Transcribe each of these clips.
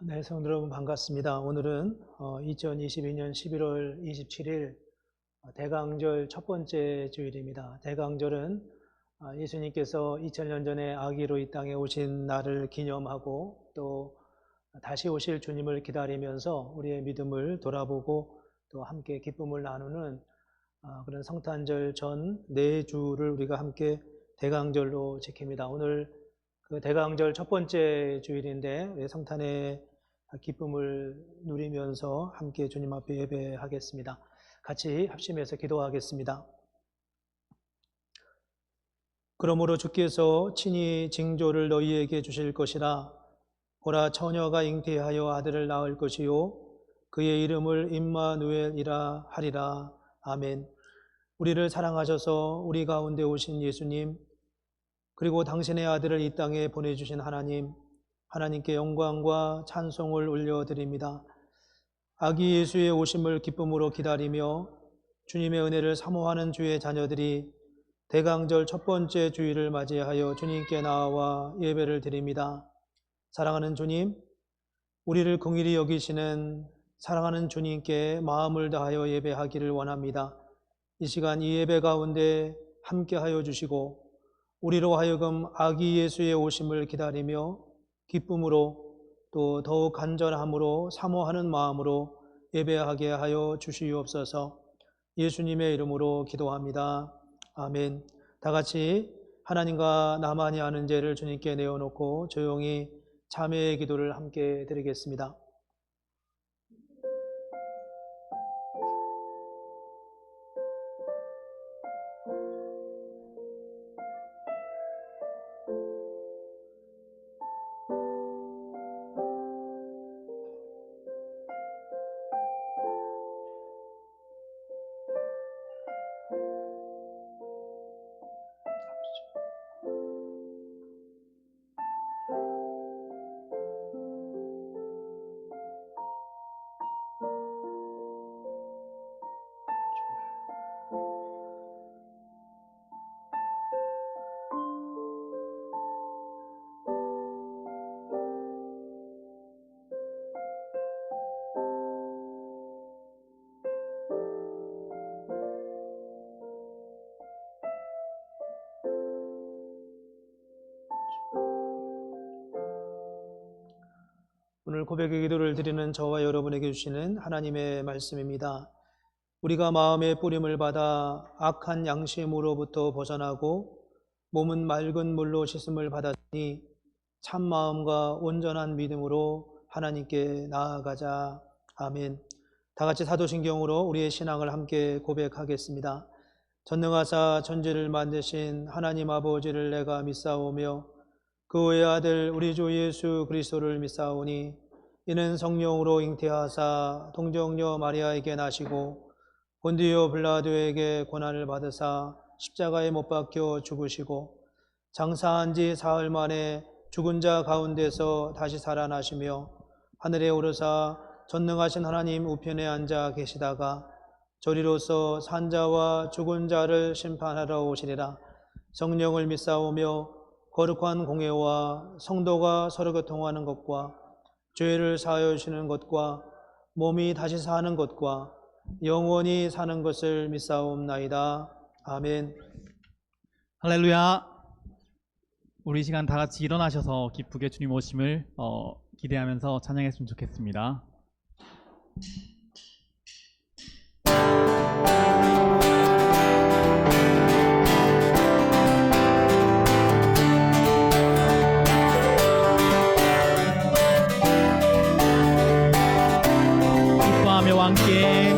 네, 성도 여러분 반갑습니다. 오늘은 2022년 11월 27일 대강절 첫 번째 주일입니다. 대강절은 예수님께서 2000년 전에 아기로 이 땅에 오신 날을 기념하고 또 다시 오실 주님을 기다리면서 우리의 믿음을 돌아보고 또 함께 기쁨을 나누는 그런 성탄절 전 4주를 우리가 함께 대강절로 지킵니다. 오늘 그 대강절 첫 번째 주일인데 성탄의 기쁨을 누리면서 함께 주님 앞에 예배하겠습니다. 같이 합심해서 기도하겠습니다. 그러므로 주께서 친히 징조를 너희에게 주실 것이라. 보라, 처녀가 잉태하여 아들을 낳을 것이요 그의 이름을 임마누엘이라 하리라. 아멘. 우리를 사랑하셔서 우리 가운데 오신 예수님, 그리고 당신의 아들을 이 땅에 보내주신 하나님, 하나님께 영광과 찬송을 올려드립니다. 아기 예수의 오심을 기쁨으로 기다리며 주님의 은혜를 사모하는 주의 자녀들이 대강절 첫 번째 주일을 맞이하여 주님께 나와 예배를 드립니다. 사랑하는 주님, 우리를 긍휼히 여기시는 사랑하는 주님께 마음을 다하여 예배하기를 원합니다. 이 시간 이 예배 가운데 함께하여 주시고 우리로 하여금 아기 예수의 오심을 기다리며 기쁨으로 또 더욱 간절함으로 사모하는 마음으로 예배하게 하여 주시옵소서. 예수님의 이름으로 기도합니다. 아멘. 다 같이 하나님과 나만이 아는 죄를 주님께 내어놓고 조용히 참회의 기도를 함께 드리겠습니다. 오늘 고백의 기도를 드리는 저와 여러분에게 주시는 하나님의 말씀입니다. 우리가 마음의 뿌림을 받아 악한 양심으로부터 벗어나고 몸은 맑은 물로 씻음을 받았으니 참 마음과 온전한 믿음으로 하나님께 나아가자. 아멘. 다 같이 사도신경으로 우리의 신앙을 함께 고백하겠습니다. 전능하사 천지를 만드신 하나님 아버지를 내가 믿사오며 그의 아들 우리 주 예수 그리스도를 믿사오니 이는 성령으로 잉태하사 동정녀 마리아에게 나시고 본디오 빌라도에게 고난을 받으사 십자가에 못 박혀 죽으시고 장사한 지 사흘 만에 죽은 자 가운데서 다시 살아나시며 하늘에 오르사 전능하신 하나님 우편에 앉아 계시다가 저리로서 산자와 죽은 자를 심판하러 오시리라. 성령을 믿사오며 거룩한 공예와 성도가 서로 교통하는 것과 죄를 사하여 주시는 것과 몸이 다시 사는 것과 영원히 사는 것을 믿사옵나이다. 아멘. 할렐루야. 우리 이 시간 다 같이 일어나셔서 기쁘게 주님 오심을 기대하면서 찬양했으면 좋겠습니다. 함께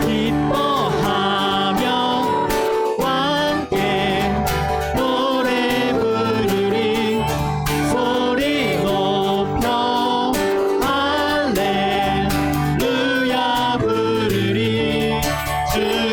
기뻐하며 함께 노래 부르리. 소리 높여 할렐루야 부르리. 주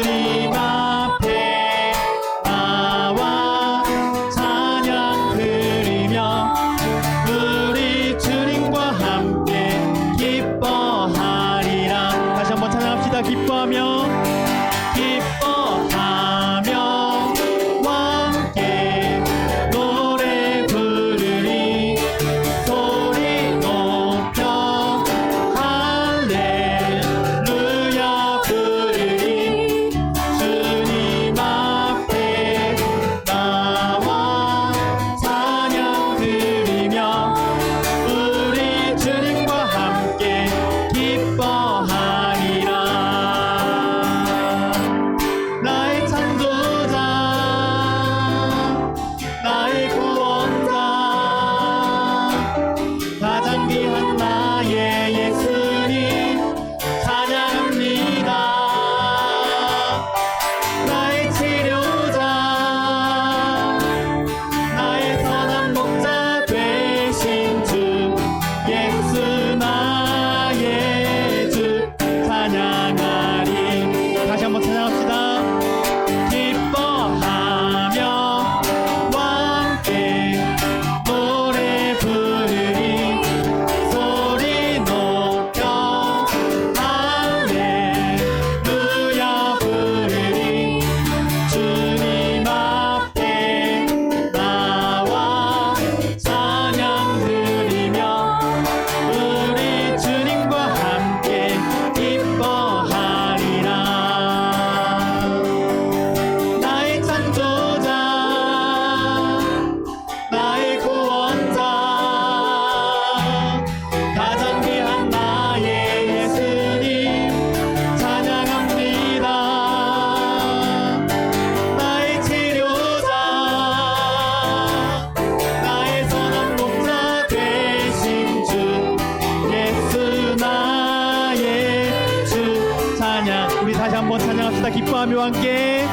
한번 찬양합시다. 기뻐하며 함께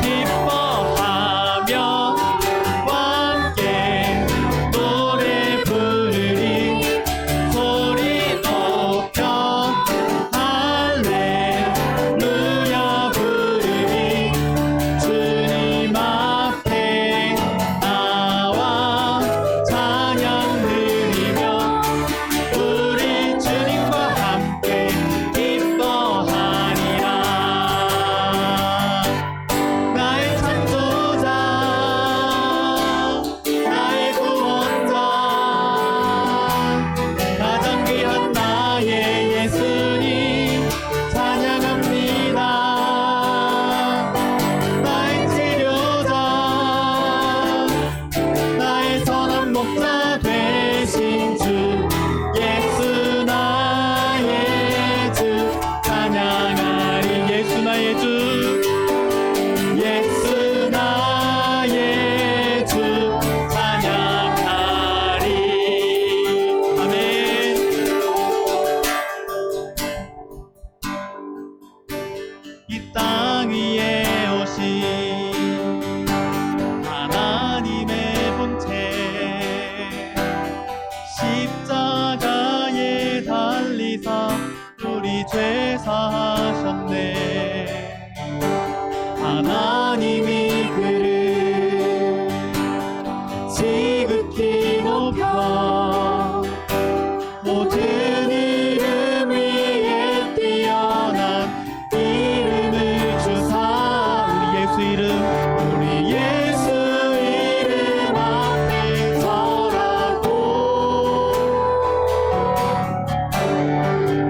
기뻐하며 함께 노래 부르리 소리 높여 할렐루야 부르리 주님 앞에 나와 찬양 드리며 우리 주님과 함께 기뻐하리라. 나의 창조자 나의 구원자 가장 귀한 나의 예수님 찬양합니다. 나의 치료자 나의 선한 목자 되신 주 예수 나의 주 찬양하리. 예수 나의 주 예수 나의 주 찬양하리. 아멘. 이 땅 위에 오신 하나님의 본체 십자가에 달리사 우리 죄 사하셨네. 하나님이 그를 지극히 높여 모든 이름 위에 뛰어난 이름을 주사 우리 예수 이름 앞에 서라고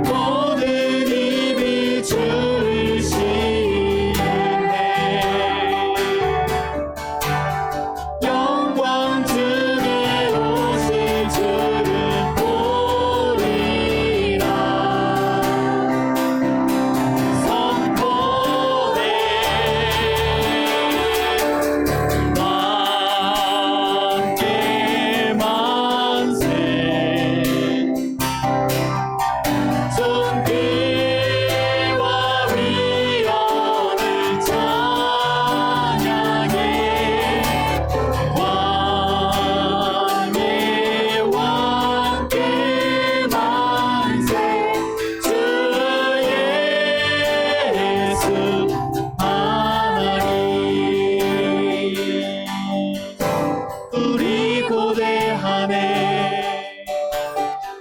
모든 입이 주를 시인해. 영광 중에 오실 주를 보리라. 선포해 함께 만세 존귀와 위엄을 찬양해. 왕의 왕께 만세 주 예수 하나님. 우리 고대하네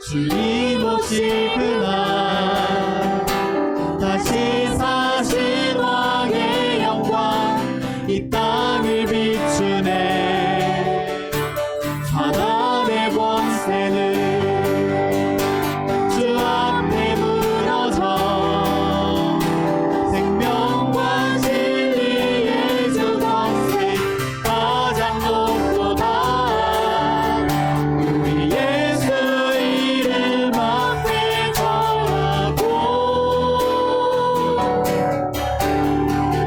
주님 오실 그날 다시 사신 왕의 영광 이 땅을 비추네. 사단의 권세는 주 앞에 무너져 생명과 진리의 주 권세 가장 높도다. 우리 예수 이름 앞에 절하고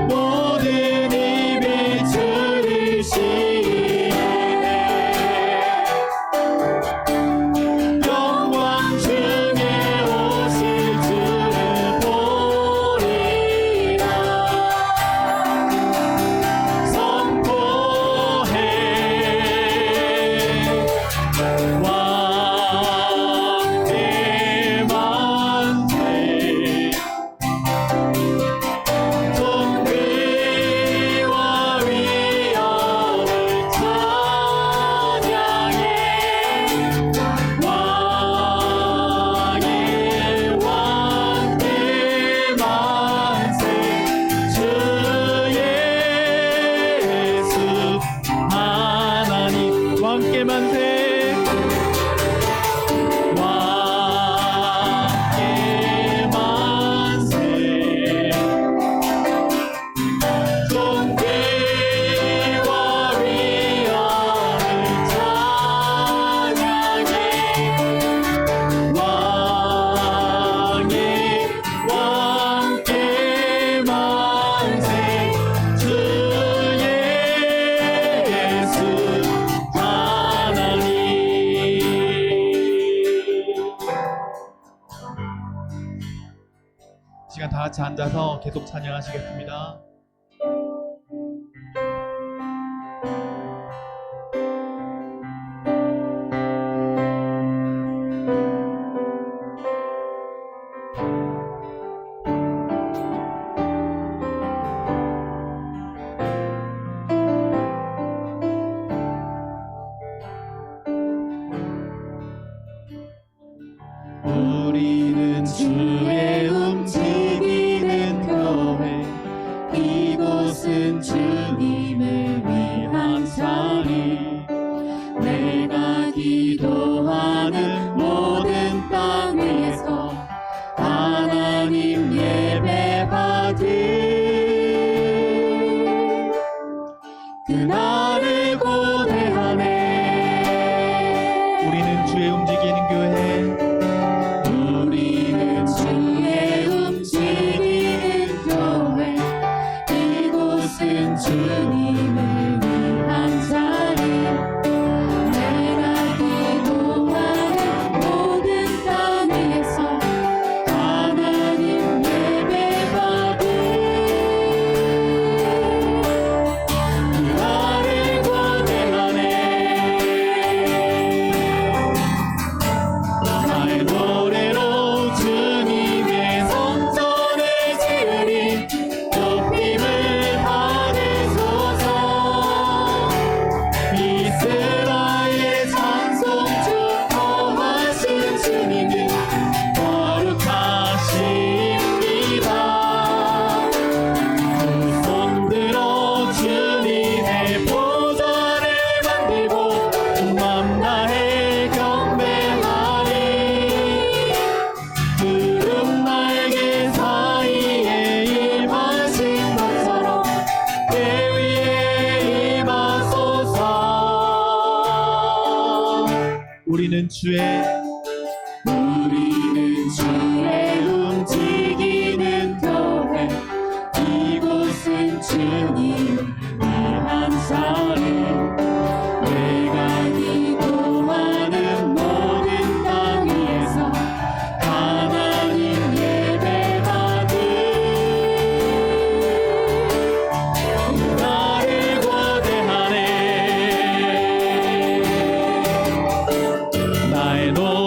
모든 입이 주를 시인해. 영광 중에 오실 주를 보리라. 선포해 왕의 만세 존귀와 위엄을 찬양해. 왕의 왕께 만세 주 예수 하나님. 왕께 만세 왕께 만세 존귀와 위엄을 찬양해. 왕의 왕께 만세 주 예수 하나님. 다 같이 앉아서 계속 찬양하시겠습니다. 우리는 주의 움직이는 교회, 이곳은 주님을 위한 자리. 내가 기도하는 모든 땅 위에서 하나님 예배받을 그날을 고대하네. 우리는 주의 움직이는 교회, 우리는 주의 움직이는 교회, 이곳은 주님을 위한 자리. 내가 기도하는 모든 땅 위에서 하나님 예배받을 그날을 고대하네. 나의 노래로 주님의 성전을 지으리. 높임을 받으소서. 이스라엘의 찬송 주포하신 주님은 거룩하십니다. 두 손 들어 주님의 보좌를 만들고 맘 다해 경배하리. 구름 날개 사이에 임하신 것처럼 내 위에 임하소서. 우리는 주의 움직이는 교회, 이곳은 주님을 위한 자리. 내가 기도하는 모든 땅 위에서 하나님 예배받을 나를 고대하네. 나의 노래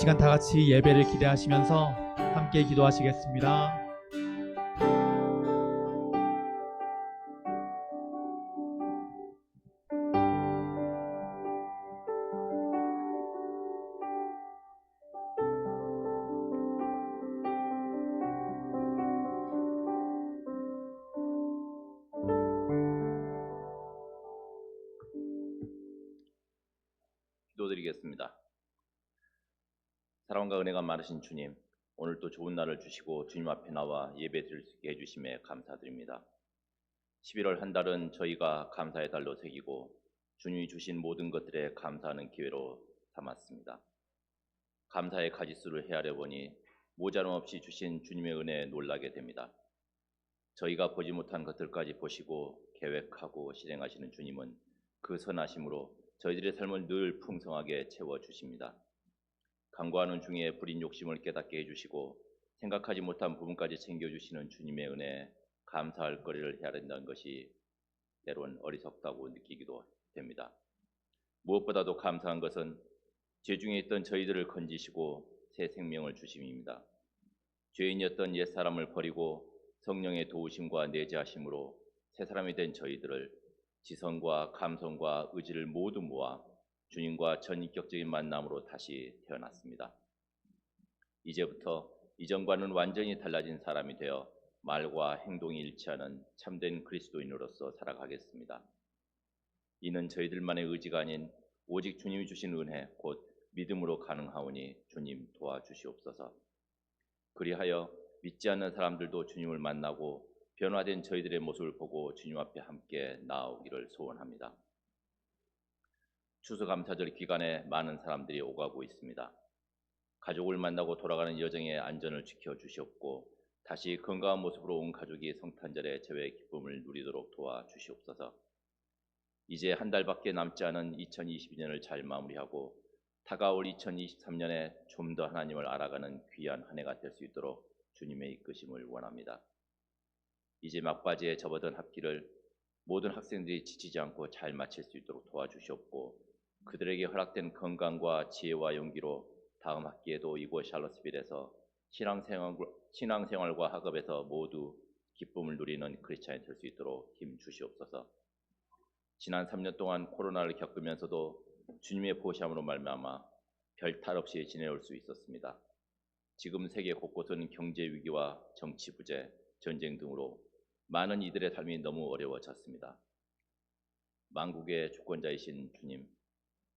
시간 다 같이 예배를 기대하시면서 함께 기도하시겠습니다. 기도드리겠습니다. 사랑과 은혜가 많으신 주님, 오늘 또 좋은 날을 주시고 주님 앞에 나와 예배 드릴 수 있게 해주심에 감사드립니다. 11월 한 달은 저희가 감사의 달로 새기고 주님이 주신 모든 것들에 감사하는 기회로 삼았습니다. 감사의 가지수를 헤아려 보니 모자람 없이 주신 주님의 은혜에 놀라게 됩니다. 저희가 보지 못한 것들까지 보시고 계획하고 실행하시는 주님은 그 선하심으로 저희들의 삶을 늘 풍성하게 채워주십니다. 간구하는 중에 부린 욕심을 깨닫게 해주시고 생각하지 못한 부분까지 챙겨주시는 주님의 은혜에 감사할 거리를 헤아린다는 것이 때론 어리석다고 느끼기도 됩니다. 무엇보다도 감사한 것은 죄 중에 있던 저희들을 건지시고 새 생명을 주심입니다. 죄인이었던 옛사람을 버리고 성령의 도우심과 내재하심으로 새 사람이 된 저희들을 지성과 감성과 의지를 모두 모아 주님과 전인격적인 만남으로 다시 태어났습니다. 이제부터 이전과는 완전히 달라진 사람이 되어 말과 행동이 일치하는 참된 그리스도인으로서 살아가겠습니다. 이는 저희들만의 의지가 아닌 오직 주님이 주신 은혜 곧 믿음으로 가능하오니 주님 도와주시옵소서. 그리하여 믿지 않는 사람들도 주님을 만나고 변화된 저희들의 모습을 보고 주님 앞에 함께 나아오기를 소원합니다. 추수감사절 기간에 많은 사람들이 오가고 있습니다. 가족을 만나고 돌아가는 여정의 안전을 지켜주시옵고 다시 건강한 모습으로 온 가족이 성탄절의 제외의 기쁨을 누리도록 도와주시옵소서. 이제 한 달밖에 남지 않은 2022년을 잘 마무리하고 다가올 2023년에 좀 더 하나님을 알아가는 귀한 한 해가 될 수 있도록 주님의 이끄심을 원합니다. 이제 막바지에 접어든 학기를 모든 학생들이 지치지 않고 잘 마칠 수 있도록 도와주시옵고 그들에게 허락된 건강과 지혜와 용기로 다음 학기에도 이곳 샬롯스빌에서 신앙생활과 학업에서 모두 기쁨을 누리는 크리스찬이 될 수 있도록 힘 주시옵소서. 지난 3년 동안 코로나를 겪으면서도 주님의 보호함으로 말미암아 별탈 없이 지내올 수 있었습니다. 지금 세계 곳곳은 경제 위기와 정치 부재, 전쟁 등으로 많은 이들의 삶이 너무 어려워졌습니다. 만국의 주권자이신 주님,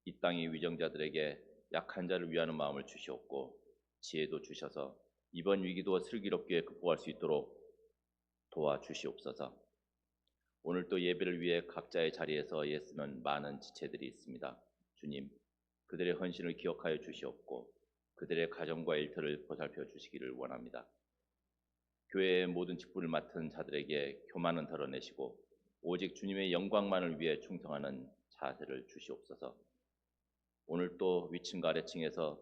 이 땅의 위정자들에게 약한 자를 위하는 마음을 주시옵고 지혜도 주셔서 이번 위기도 슬기롭게 극복할 수 있도록 도와주시옵소서. 오늘 또 예배를 위해 각자의 자리에서 애쓰는 많은 지체들이 있습니다. 주님, 그들의 헌신을 기억하여 주시옵고 그들의 가정과 일터를 보살펴 주시기를 원합니다. 교회의 모든 직분을 맡은 자들에게 교만은 덜어내시고 오직 주님의 영광만을 위해 충성하는 자세를 주시옵소서. 오늘 또 위층과 아래층에서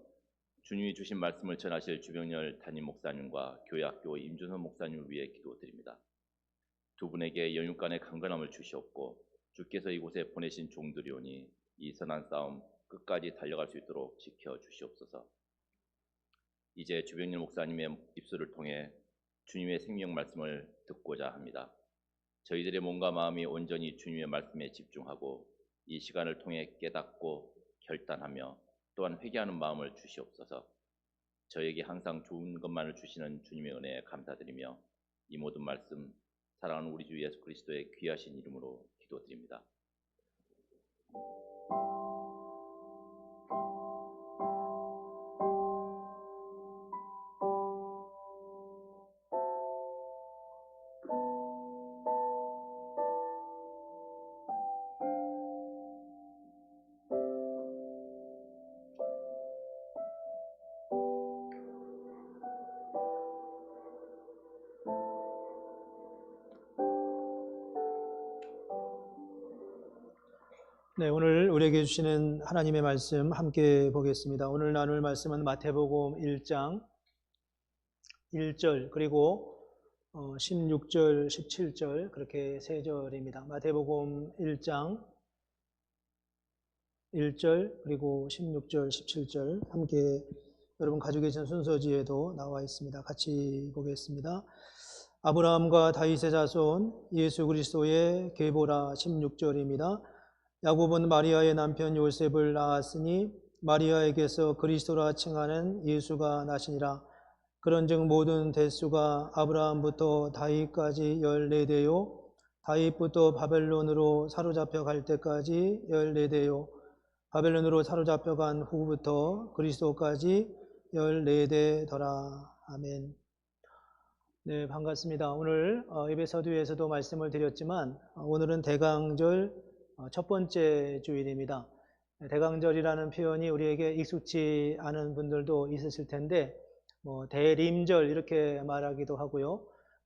주님이 주신 말씀을 전하실 주병렬 담임 목사님과 교회학교 임준선 목사님을 위해 기도드립니다. 두 분에게 영육간의 강건함을 주시옵고 주께서 이곳에 보내신 종들이오니 이 선한 싸움 끝까지 달려갈 수 있도록 지켜주시옵소서. 이제 주병렬 목사님의 입술을 통해 주님의 생명 말씀을 듣고자 합니다. 저희들의 몸과 마음이 온전히 주님의 말씀에 집중하고 이 시간을 통해 깨닫고 결단하며 또한 회개하는 마음을 주시옵소서. 저에게 항상 좋은 것만을 주시는 주님의 은혜에 감사드리며 이 모든 말씀 사랑하는 우리 주 예수 그리스도의 귀하신 이름으로 기도드립니다. 네, 오늘 우리에게 주시는 하나님의 말씀 함께 보겠습니다. 오늘 나눌 말씀은 마태복음 1장 1절 그리고 16절, 17절 그렇게 세 절입니다. 마태복음 1장 1절 그리고 16절, 17절 함께 여러분 가지고 계신 순서지에도 나와 있습니다. 같이 보겠습니다. 아브라함과 다윗의 자손 예수 그리스도의 계보라 16절입니다. 야곱은 마리아의 남편 요셉을 낳았으니 마리아에게서 그리스도라 칭하는 예수가 나시니라. 그런즉 모든 대수가 아브라함부터 다윗까지 14대요 다윗부터 바벨론으로 사로잡혀 갈 때까지 14대요 바벨론으로 사로잡혀간 후부터 그리스도까지 14대더라. 아멘. 네, 반갑습니다. 오늘 예배서두에서도 말씀을 드렸지만 오늘은 대강절 첫 번째 주일입니다. 대강절이라는 표현이 우리에게 익숙치 않은 분들도 있으실 텐데 대림절 이렇게 말하기도 하고요.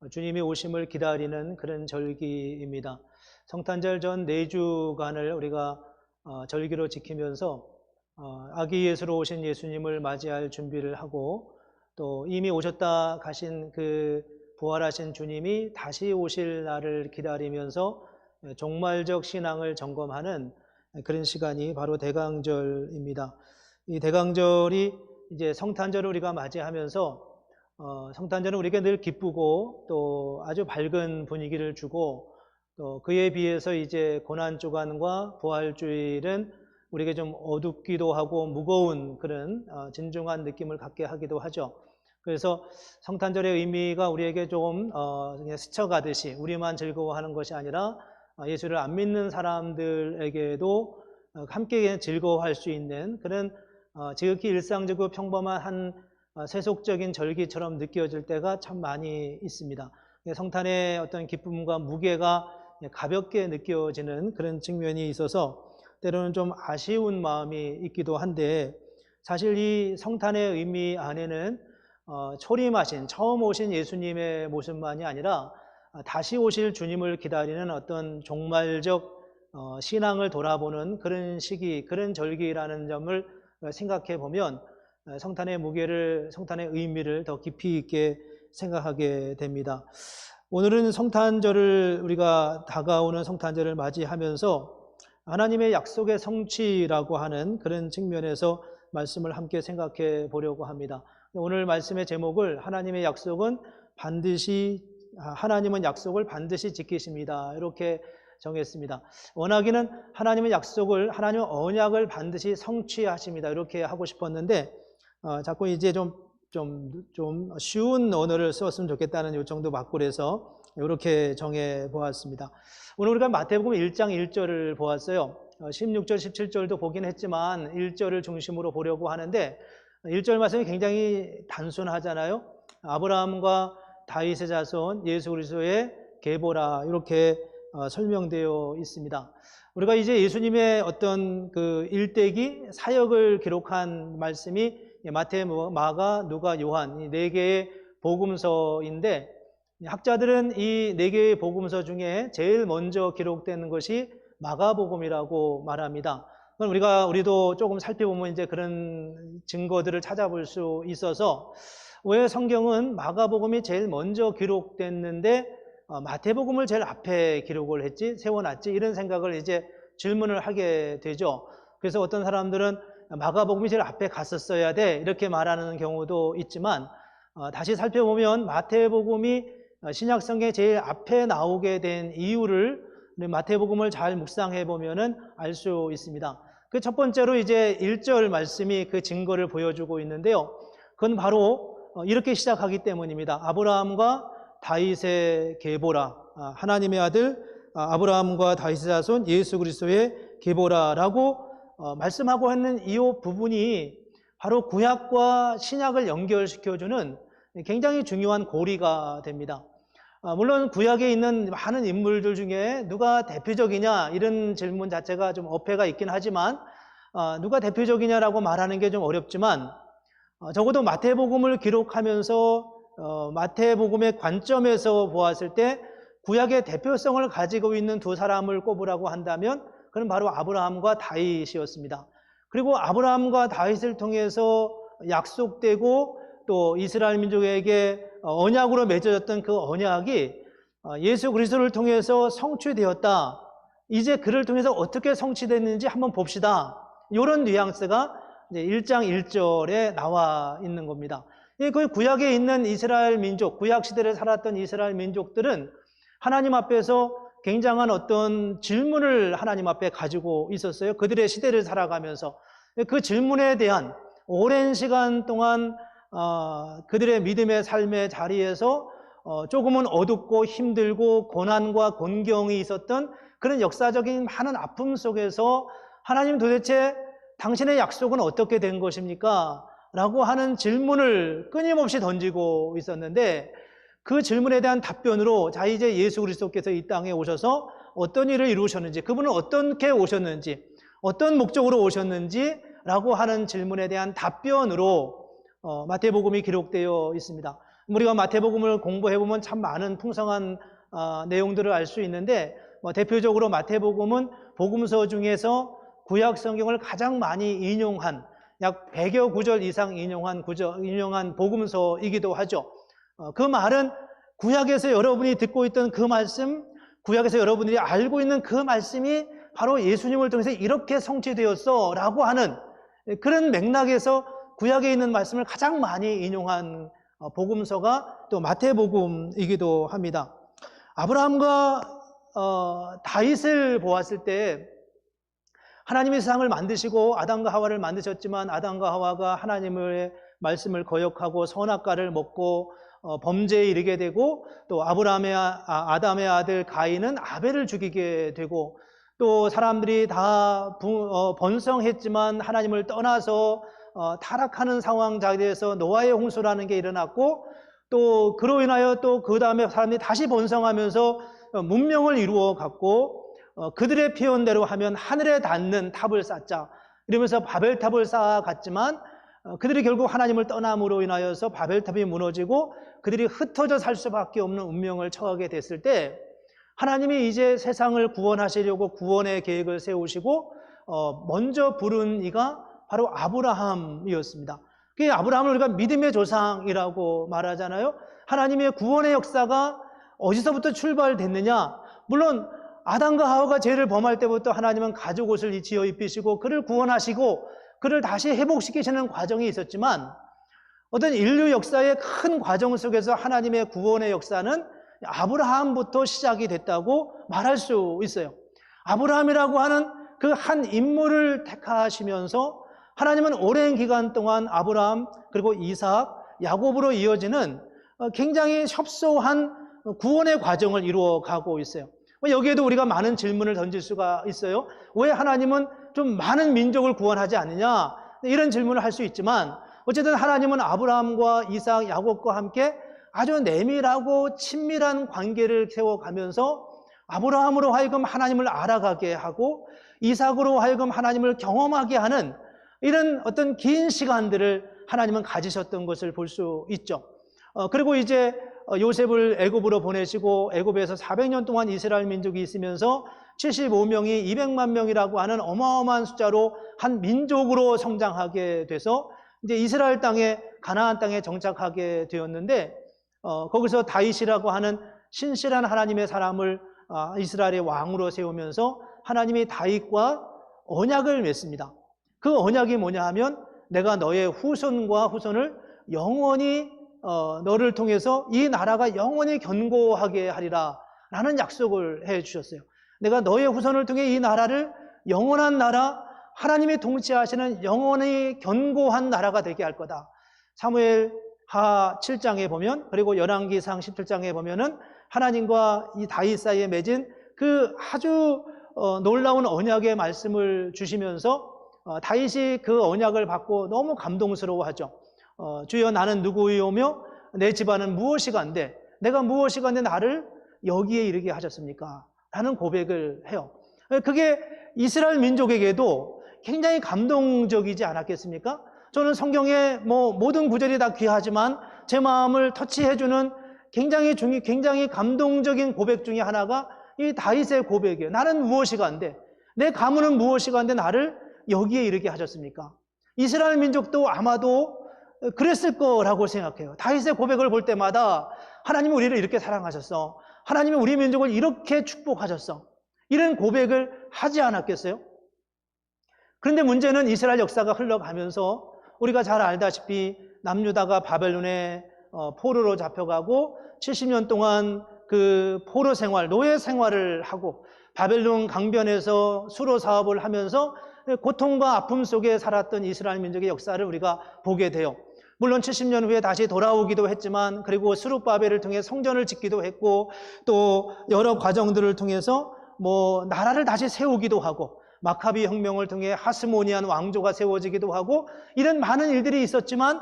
주님이 오심을 기다리는 그런 절기입니다. 성탄절 전 4주간을 우리가 절기로 지키면서 아기 예수로 오신 예수님을 맞이할 준비를 하고 또 이미 오셨다 가신 그 부활하신 주님이 다시 오실 날을 기다리면서 종말적 신앙을 점검하는 그런 시간이 바로 대강절입니다. 이 대강절이 이제 성탄절을 우리가 맞이하면서 성탄절은 우리에게 늘 기쁘고 또 아주 밝은 분위기를 주고 또 그에 비해서 이제 고난주간과 부활주일은 우리에게 좀 어둡기도 하고 무거운 그런 진중한 느낌을 갖게 하기도 하죠. 그래서 성탄절의 의미가 우리에게 조금 그냥 스쳐가듯이 우리만 즐거워하는 것이 아니라 예수를 안 믿는 사람들에게도 함께 즐거워할 수 있는 그런 지극히 일상적이고 평범한 한 세속적인 절기처럼 느껴질 때가 참 많이 있습니다. 성탄의 어떤 기쁨과 무게가 가볍게 느껴지는 그런 측면이 있어서 때로는 좀 아쉬운 마음이 있기도 한데 사실 이 성탄의 의미 안에는 초림하신 처음 오신 예수님의 모습만이 아니라 다시 오실 주님을 기다리는 어떤 종말적 신앙을 돌아보는 그런 시기, 그런 절기라는 점을 생각해 보면 성탄의 무게를, 성탄의 의미를 더 깊이 있게 생각하게 됩니다. 오늘은 성탄절을 우리가 다가오는 성탄절을 맞이하면서 하나님의 약속의 성취라고 하는 그런 측면에서 말씀을 함께 생각해 보려고 합니다. 오늘 말씀의 제목을 하나님은 약속을 반드시 지키십니다. 이렇게 정했습니다. 원하기는 하나님의 약속을, 하나님의 언약을 반드시 성취하십니다. 이렇게 하고 싶었는데 자꾸 이제 좀 쉬운 언어를 썼으면 좋겠다는 요청도 받고 그래서 이렇게 정해 보았습니다. 오늘 우리가 마태복음 1장 1절을 보았어요. 16절, 17절도 보긴 했지만 1절을 중심으로 보려고 하는데 1절 말씀이 굉장히 단순하잖아요. 아브라함과 다윗의 자손 예수 그리스도의 계보라 이렇게 설명되어 있습니다. 우리가 이제 예수님의 어떤 그 일대기 사역을 기록한 말씀이 마태, 마가, 누가, 요한 이 4개의 복음서인데 학자들은 이 4개의 복음서 중에 제일 먼저 기록되는 것이 마가복음이라고 말합니다. 우리도 조금 살펴보면 이제 그런 증거들을 찾아볼 수 있어서 왜 성경은 마가복음이 제일 먼저 기록됐는데 마태복음을 제일 앞에 기록을 했지, 세워놨지, 이런 생각을 이제 질문을 하게 되죠. 그래서 어떤 사람들은 마가복음이 제일 앞에 갔었어야 돼 이렇게 말하는 경우도 있지만 다시 살펴보면 마태복음이 신약성경에 제일 앞에 나오게 된 이유를 마태복음을 잘 묵상해 보면은 알 수 있습니다. 그 첫 번째로 이제 1절 말씀이 그 증거를 보여주고 있는데요. 그건 바로 이렇게 시작하기 때문입니다. 아브라함과 다윗의 계보라, 하나님의 아들 아브라함과 다윗의 자손 예수 그리스도의 계보라라고 말씀하고 있는 이 부분이 바로 구약과 신약을 연결시켜주는 굉장히 중요한 고리가 됩니다. 물론 구약에 있는 많은 인물들 중에 누가 대표적이냐 이런 질문 자체가 좀 어폐가 있긴 하지만 누가 대표적이냐라고 말하는 게 좀 어렵지만 적어도 마태복음을 기록하면서 마태복음의 관점에서 보았을 때 구약의 대표성을 가지고 있는 두 사람을 꼽으라고 한다면 그는 바로 아브라함과 다윗이었습니다. 그리고 아브라함과 다윗을 통해서 약속되고 또 이스라엘 민족에게 언약으로 맺어졌던 그 언약이 예수 그리스도를 통해서 성취되었다. 이제 그를 통해서 어떻게 성취됐는지 한번 봅시다. 이런 뉘앙스가 이제 1장 1절에 나와 있는 겁니다. 그 구약에 있는 이스라엘 민족, 구약 시대를 살았던 이스라엘 민족들은 하나님 앞에서 굉장한 어떤 질문을 하나님 앞에 가지고 있었어요. 그들의 시대를 살아가면서 그 질문에 대한 오랜 시간 동안 그들의 믿음의 삶의 자리에서 조금은 어둡고 힘들고 고난과 곤경이 있었던 그런 역사적인 많은 아픔 속에서 하나님 도대체 당신의 약속은 어떻게 된 것입니까? 라고 하는 질문을 끊임없이 던지고 있었는데 그 질문에 대한 답변으로 자 이제 예수 그리스도께서 이 땅에 오셔서 어떤 일을 이루셨는지, 그분은 어떻게 오셨는지, 어떤 목적으로 오셨는지 라고 하는 질문에 대한 답변으로 마태복음이 기록되어 있습니다. 우리가 마태복음을 공부해보면 참 많은 풍성한 내용들을 알 수 있는데 대표적으로 마태복음은 복음서 중에서 구약 성경을 가장 많이 인용한 약 100여 구절 이상 인용한 복음서이기도 하죠. 그 말은 구약에서 여러분이 듣고 있던 그 말씀, 구약에서 여러분들이 알고 있는 그 말씀이 바로 예수님을 통해서 이렇게 성취되었어 라고 하는 그런 맥락에서 구약에 있는 말씀을 가장 많이 인용한 복음서가 또 마태복음이기도 합니다. 아브라함과 다윗을 보았을 때 하나님이 세상을 만드시고 아담과 하와를 만드셨지만 아담과 하와가 하나님의 말씀을 거역하고 선악과를 먹고 범죄에 이르게 되고 또 아담의 아들 가인은 아벨을 죽이게 되고 또 사람들이 다 번성했지만 하나님을 떠나서 타락하는 상황 자리에서 노아의 홍수라는 게 일어났고 또 그로 인하여 또 그 다음에 사람들이 다시 번성하면서 문명을 이루어 갔고 그들의 표현대로 하면 하늘에 닿는 탑을 쌓자 이러면서 바벨탑을 쌓아갔지만 그들이 결국 하나님을 떠남으로 인하여서 바벨탑이 무너지고 그들이 흩어져 살 수밖에 없는 운명을 처하게 됐을 때 하나님이 이제 세상을 구원하시려고 구원의 계획을 세우시고 먼저 부른 이가 바로 아브라함이었습니다. 그 아브라함을 우리가 믿음의 조상이라고 말하잖아요. 하나님의 구원의 역사가 어디서부터 출발됐느냐? 물론 아담과 하와가 죄를 범할 때부터 하나님은 가죽 옷을 지어 입히시고 그를 구원하시고 그를 다시 회복시키시는 과정이 있었지만 어떤 인류 역사의 큰 과정 속에서 하나님의 구원의 역사는 아브라함부터 시작이 됐다고 말할 수 있어요. 아브라함이라고 하는 그 한 인물을 택하시면서 하나님은 오랜 기간 동안 아브라함 그리고 이삭, 야곱으로 이어지는 굉장히 협소한 구원의 과정을 이루어가고 있어요. 여기에도 우리가 많은 질문을 던질 수가 있어요. 왜 하나님은 좀 많은 민족을 구원하지 않느냐? 이런 질문을 할 수 있지만 어쨌든 하나님은 아브라함과 이삭, 야곱과 함께 아주 내밀하고 친밀한 관계를 세워가면서 아브라함으로 하여금 하나님을 알아가게 하고 이삭으로 하여금 하나님을 경험하게 하는 이런 어떤 긴 시간들을 하나님은 가지셨던 것을 볼 수 있죠. 그리고 이제 요셉을 애굽으로 보내시고 애굽에서 400년 동안 이스라엘 민족이 있으면서 75명이 200만 명이라고 하는 어마어마한 숫자로 한 민족으로 성장하게 돼서 이제 이스라엘 땅에 가나안 땅에 정착하게 되었는데 거기서 다윗이라고 하는 신실한 하나님의 사람을 이스라엘의 왕으로 세우면서 하나님이 다윗과 언약을 맺습니다. 그 언약이 뭐냐 하면 내가 너의 후손과 후손을 영원히 너를 통해서 이 나라가 영원히 견고하게 하리라 라는 약속을 해 주셨어요. 내가 너의 후손을 통해 이 나라를 영원한 나라, 하나님이 통치하시는 영원히 견고한 나라가 되게 할 거다. 사무엘 하 7장에 보면 그리고 열왕기상 17장에 보면은 하나님과 이 다윗 사이에 맺은 그 아주 놀라운 언약의 말씀을 주시면서 다윗이 그 언약을 받고 너무 감동스러워하죠. 주여 나는 누구이오며 내 집안은 무엇이간데 내가 무엇이간데 나를 여기에 이르게 하셨습니까? 라는 고백을 해요. 그게 이스라엘 민족에게도 굉장히 감동적이지 않았겠습니까? 저는 성경의 모든 구절이 다 귀하지만 제 마음을 터치해주는 굉장히 감동적인 고백 중에 하나가 이 다윗의 고백이에요. 나는 무엇이간데 내 가문은 무엇이간데 나를 여기에 이르게 하셨습니까? 이스라엘 민족도 아마도 그랬을 거라고 생각해요. 다윗의 고백을 볼 때마다 하나님이 우리를 이렇게 사랑하셨어. 하나님이 우리 민족을 이렇게 축복하셨어. 이런 고백을 하지 않았겠어요? 그런데 문제는 이스라엘 역사가 흘러가면서 우리가 잘 알다시피 남유다가 바벨론에 포로로 잡혀가고 70년 동안 그 포로 생활, 노예 생활을 하고 바벨론 강변에서 수로 사업을 하면서 고통과 아픔 속에 살았던 이스라엘 민족의 역사를 우리가 보게 돼요. 물론 70년 후에 다시 돌아오기도 했지만, 그리고 스룹바벨을 통해 성전을 짓기도 했고, 또 여러 과정들을 통해서 나라를 다시 세우기도 하고, 마카비 혁명을 통해 하스모니안 왕조가 세워지기도 하고, 이런 많은 일들이 있었지만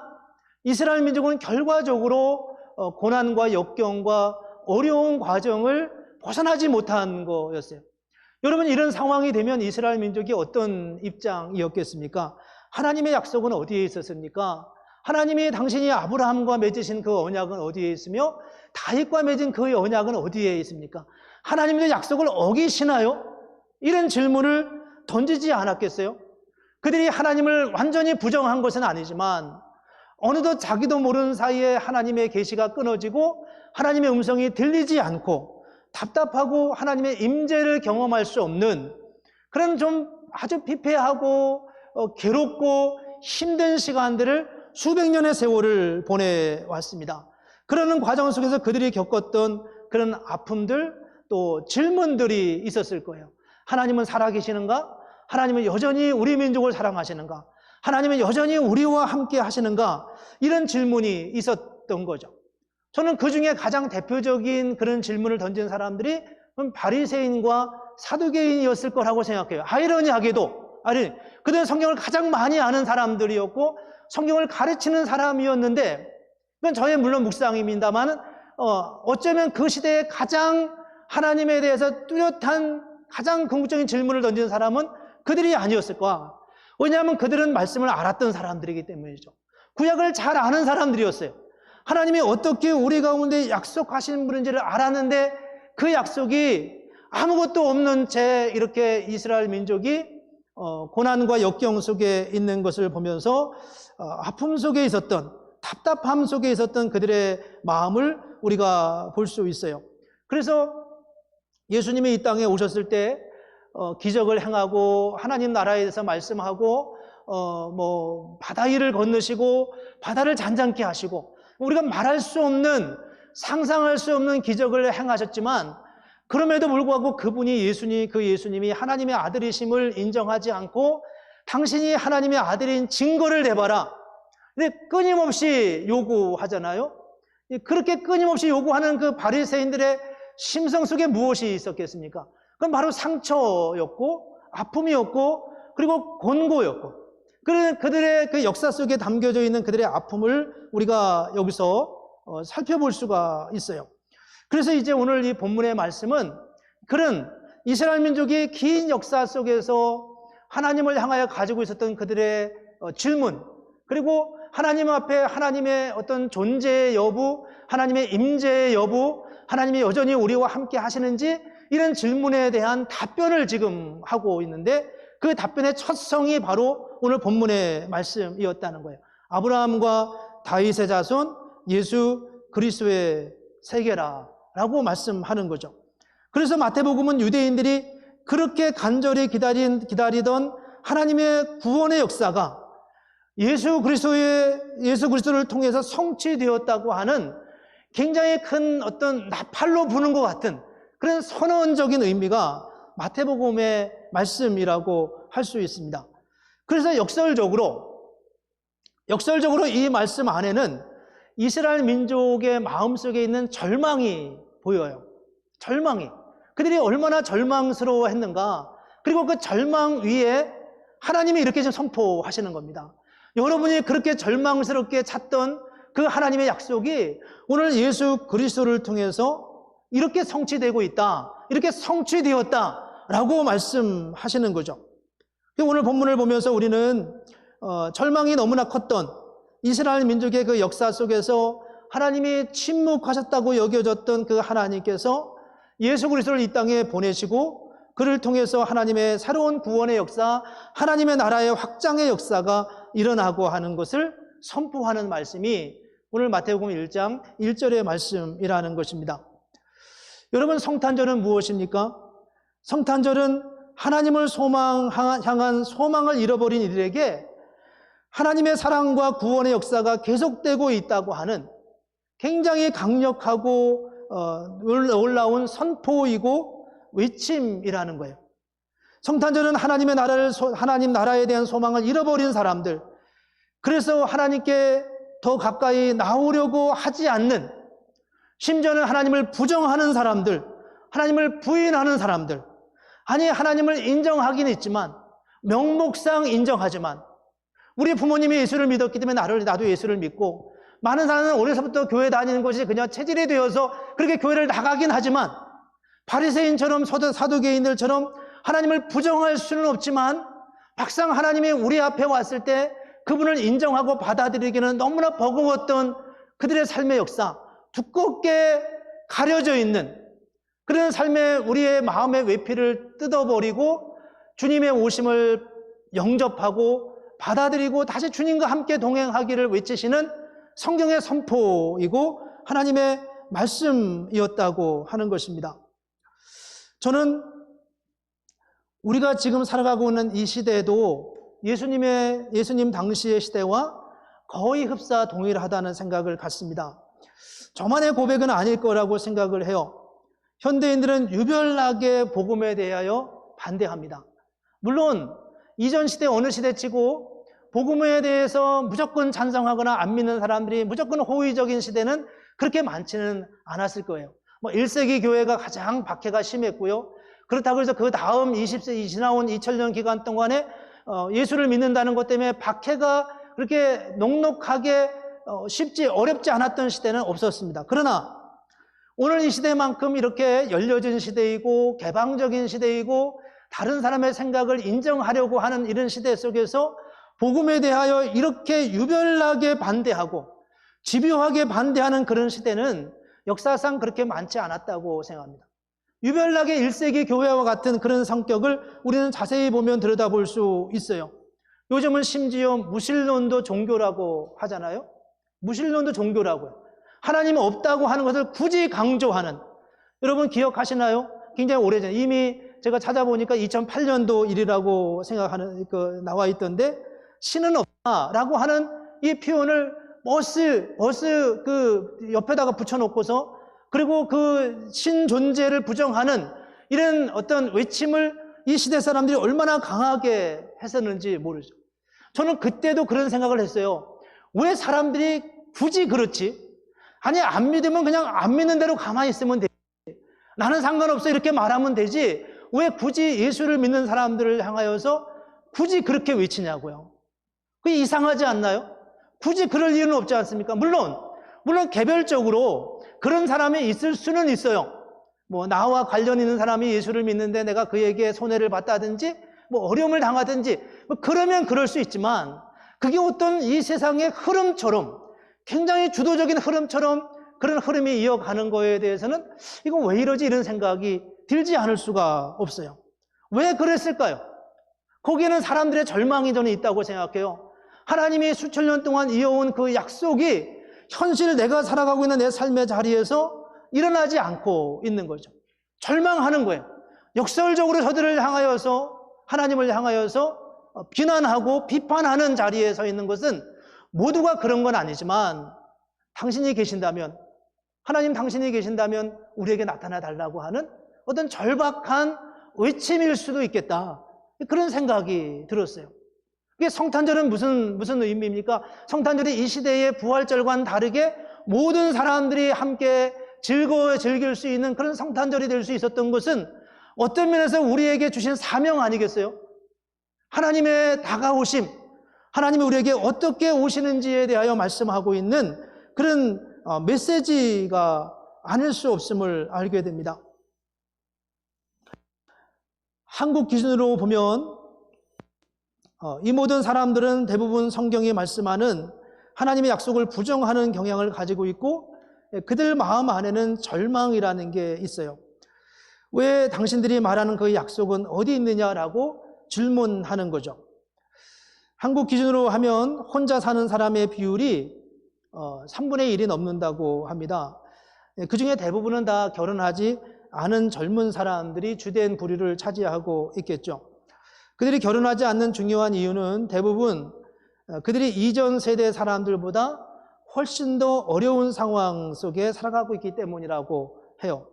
이스라엘 민족은 결과적으로 고난과 역경과 어려운 과정을 벗어나지 못한 거였어요. 여러분, 이런 상황이 되면 이스라엘 민족이 어떤 입장이었겠습니까? 하나님의 약속은 어디에 있었습니까? 하나님이 당신이 아브라함과 맺으신 그 언약은 어디에 있으며 다윗과 맺은 그 언약은 어디에 있습니까? 하나님의 약속을 어기시나요? 이런 질문을 던지지 않았겠어요? 그들이 하나님을 완전히 부정한 것은 아니지만 어느덧 자기도 모르는 사이에 하나님의 계시가 끊어지고 하나님의 음성이 들리지 않고 답답하고 하나님의 임재를 경험할 수 없는 그런 좀 아주 피폐하고 괴롭고 힘든 시간들을 수백 년의 세월을 보내왔습니다. 그러는 과정 속에서 그들이 겪었던 그런 아픔들, 또 질문들이 있었을 거예요. 하나님은 살아계시는가? 하나님은 여전히 우리 민족을 사랑하시는가? 하나님은 여전히 우리와 함께 하시는가? 이런 질문이 있었던 거죠. 저는 그 중에 가장 대표적인 그런 질문을 던진 사람들이 바리새인과 사두개인이었을 거라고 생각해요. 아이러니하게도 그들은 성경을 가장 많이 아는 사람들이었고 성경을 가르치는 사람이었는데, 이건 저의 물론 묵상입니다만 어쩌면 그 시대에 가장 하나님에 대해서 뚜렷한 가장 궁극적인 질문을 던진 사람은 그들이 아니었을까? 왜냐하면 그들은 말씀을 알았던 사람들이기 때문이죠. 구약을 잘 아는 사람들이었어요. 하나님이 어떻게 우리 가운데 약속하시는 분인지를 알았는데 그 약속이 아무것도 없는 채 이렇게 이스라엘 민족이 고난과 역경 속에 있는 것을 보면서 아픔 속에 있었던, 답답함 속에 있었던 그들의 마음을 우리가 볼 수 있어요. 그래서 예수님이 이 땅에 오셨을 때 기적을 행하고 하나님 나라에 대해서 말씀하고 바다 위를 건너시고 바다를 잔잔케 하시고 우리가 말할 수 없는, 상상할 수 없는 기적을 행하셨지만 그럼에도 불구하고 그분이 예수님이 하나님의 아들이심을 인정하지 않고 당신이 하나님의 아들인 증거를 내봐라. 근데 끊임없이 요구하잖아요. 그렇게 끊임없이 요구하는 그 바리새인들의 심성 속에 무엇이 있었겠습니까? 그건 바로 상처였고 아픔이었고 그리고 곤고였고, 그들의 그 역사 속에 담겨져 있는 그들의 아픔을 우리가 여기서 살펴볼 수가 있어요. 그래서 이제 오늘 이 본문의 말씀은 그런 이스라엘 민족이 긴 역사 속에서 하나님을 향하여 가지고 있었던 그들의 질문, 그리고 하나님 앞에 하나님의 어떤 존재의 여부, 하나님의 임재의 여부, 하나님이 여전히 우리와 함께 하시는지, 이런 질문에 대한 답변을 지금 하고 있는데 그 답변의 첫 성이 바로 오늘 본문의 말씀이었다는 거예요. 아브라함과 다윗의 자손 예수 그리스도의 세계라라고 말씀하는 거죠. 그래서 마태복음은 유대인들이 그렇게 간절히 기다리던 하나님의 구원의 역사가 예수 그리스도를 통해서 성취되었다고 하는 굉장히 큰 어떤 나팔로 부는 것 같은 그런 선언적인 의미가 마태복음의 말씀이라고 할 수 있습니다. 그래서 역설적으로 이 말씀 안에는 이스라엘 민족의 마음속에 있는 절망이 보여요. 절망이. 그들이 얼마나 절망스러워했는가. 그리고 그 절망 위에 하나님이 이렇게 지금 선포하시는 겁니다. 여러분이 그렇게 절망스럽게 찾던 그 하나님의 약속이 오늘 예수 그리스도를 통해서 이렇게 성취되고 있다, 이렇게 성취되었다라고 말씀하시는 거죠. 오늘 본문을 보면서 우리는 절망이 너무나 컸던 이스라엘 민족의 그 역사 속에서 하나님이 침묵하셨다고 여겨졌던 그 하나님께서 예수 그리스도를 이 땅에 보내시고 그를 통해서 하나님의 새로운 구원의 역사, 하나님의 나라의 확장의 역사가 일어나고 하는 것을 선포하는 말씀이 오늘 마태복음 1장 1절의 말씀이라는 것입니다. 여러분, 성탄절은 무엇입니까? 성탄절은 하나님을 향한 소망을 잃어버린 이들에게 하나님의 사랑과 구원의 역사가 계속되고 있다고 하는 굉장히 강력하고 올라온 선포이고 외침이라는 거예요. 성탄절은 하나님 나라에 대한 소망을 잃어버린 사람들, 그래서 하나님께 더 가까이 나오려고 하지 않는, 심지어는 하나님을 부정하는 사람들, 하나님을 부인하는 사람들, 아니 하나님을 인정하긴 있지만, 명목상 인정하지만, 우리 부모님이 예수를 믿었기 때문에 나도 예수를 믿고, 많은 사람은 어려서부터 교회 다니는 것이 그냥 체질이 되어서 그렇게 교회를 나가긴 하지만, 바리새인처럼 사두개인들처럼 하나님을 부정할 수는 없지만, 막상 하나님이 우리 앞에 왔을 때 그분을 인정하고 받아들이기는 너무나 버거웠던 그들의 삶의 역사, 두껍게 가려져 있는 그런 삶에 우리의 마음의 외피를 뜯어버리고 주님의 오심을 영접하고 받아들이고 다시 주님과 함께 동행하기를 외치시는 성경의 선포이고 하나님의 말씀이었다고 하는 것입니다. 저는 우리가 지금 살아가고 있는 이 시대도 예수님 당시의 시대와 거의 흡사 동일하다는 생각을 갖습니다. 저만의 고백은 아닐 거라고 생각을 해요. 현대인들은 유별나게 복음에 대하여 반대합니다. 물론 이전 시대 어느 시대치고 복음에 대해서 무조건 찬성하거나 안 믿는 사람들이 무조건 호의적인 시대는 그렇게 많지는 않았을 거예요. 1세기 교회가 가장 박해가 심했고요. 그렇다고 해서 그 다음 20세 지나온 2000년 기간 동안에 예수를 믿는다는 것 때문에 박해가 그렇게 녹록하게 어렵지 않았던 시대는 없었습니다. 그러나 오늘 이 시대만큼 이렇게 열려진 시대이고 개방적인 시대이고 다른 사람의 생각을 인정하려고 하는 이런 시대 속에서 복음에 대하여 이렇게 유별나게 반대하고 집요하게 반대하는 그런 시대는 역사상 그렇게 많지 않았다고 생각합니다. 유별나게 1세기 교회와 같은 그런 성격을 우리는 자세히 보면 들여다볼 수 있어요. 요즘은 심지어 무신론도 종교라고 하잖아요. 무신론도 종교라고요. 하나님은 없다고 하는 것을 굳이 강조하는, 여러분 기억하시나요? 굉장히 오래전, 이미 제가 찾아보니까 2008년도 일이라고 생각하는 나와 있던데, 신은 없다라고 하는 이 표현을 버스 옆에다가 붙여놓고서, 그리고 그 신 존재를 부정하는 이런 어떤 외침을 이 시대 사람들이 얼마나 강하게 했었는지 모르죠. 저는 그때도 그런 생각을 했어요. 왜 사람들이 굳이 그렇지? 아니, 안 믿으면 그냥 안 믿는 대로 가만히 있으면 되지. 나는 상관없어 이렇게 말하면 되지. 왜 굳이 예수를 믿는 사람들을 향하여서 굳이 그렇게 외치냐고요. 그게 이상하지 않나요? 굳이 그럴 이유는 없지 않습니까? 물론 개별적으로 그런 사람이 있을 수는 있어요. 나와 관련 있는 사람이 예수를 믿는데 내가 그에게 손해를 봤다든지 어려움을 당하든지 그러면 그럴 수 있지만, 그게 어떤 이 세상의 흐름처럼, 굉장히 주도적인 흐름처럼 그런 흐름이 이어가는 거에 대해서는 이거 왜 이러지 이런 생각이 들지 않을 수가 없어요. 왜 그랬을까요? 거기에는 사람들의 절망이 저는 있다고 생각해요. 하나님이 수천 년 동안 이어온 그 약속이 현실 내가 살아가고 있는 내 삶의 자리에서 일어나지 않고 있는 거죠. 절망하는 거예요. 역설적으로 저들을 향하여서, 하나님을 향하여서 비난하고 비판하는 자리에 서 있는 것은 모두가 그런 건 아니지만, 당신이 계신다면, 하나님 당신이 계신다면 우리에게 나타나 달라고 하는 어떤 절박한 외침일 수도 있겠다, 그런 생각이 들었어요. 이게 성탄절은 무슨 의미입니까? 성탄절이 이 시대의 부활절과는 다르게 모든 사람들이 함께 즐거워 즐길 수 있는 그런 성탄절이 될 수 있었던 것은 어떤 면에서 우리에게 주신 사명 아니겠어요? 하나님의 다가오심, 하나님이 우리에게 어떻게 오시는지에 대하여 말씀하고 있는 그런 메시지가 아닐 수 없음을 알게 됩니다. 한국 기준으로 보면 이 모든 사람들은 대부분 성경이 말씀하는 하나님의 약속을 부정하는 경향을 가지고 있고, 그들 마음 안에는 절망이라는 게 있어요. 왜 당신들이 말하는 그 약속은 어디 있느냐라고 질문하는 거죠. 한국 기준으로 하면 혼자 사는 사람의 비율이 3분의 1이 넘는다고 합니다. 그 중에 대부분은 다 결혼하지 않은 젊은 사람들이 주된 부류를 차지하고 있겠죠. 그들이 결혼하지 않는 중요한 이유는 대부분 그들이 이전 세대 사람들보다 훨씬 더 어려운 상황 속에 살아가고 있기 때문이라고 해요.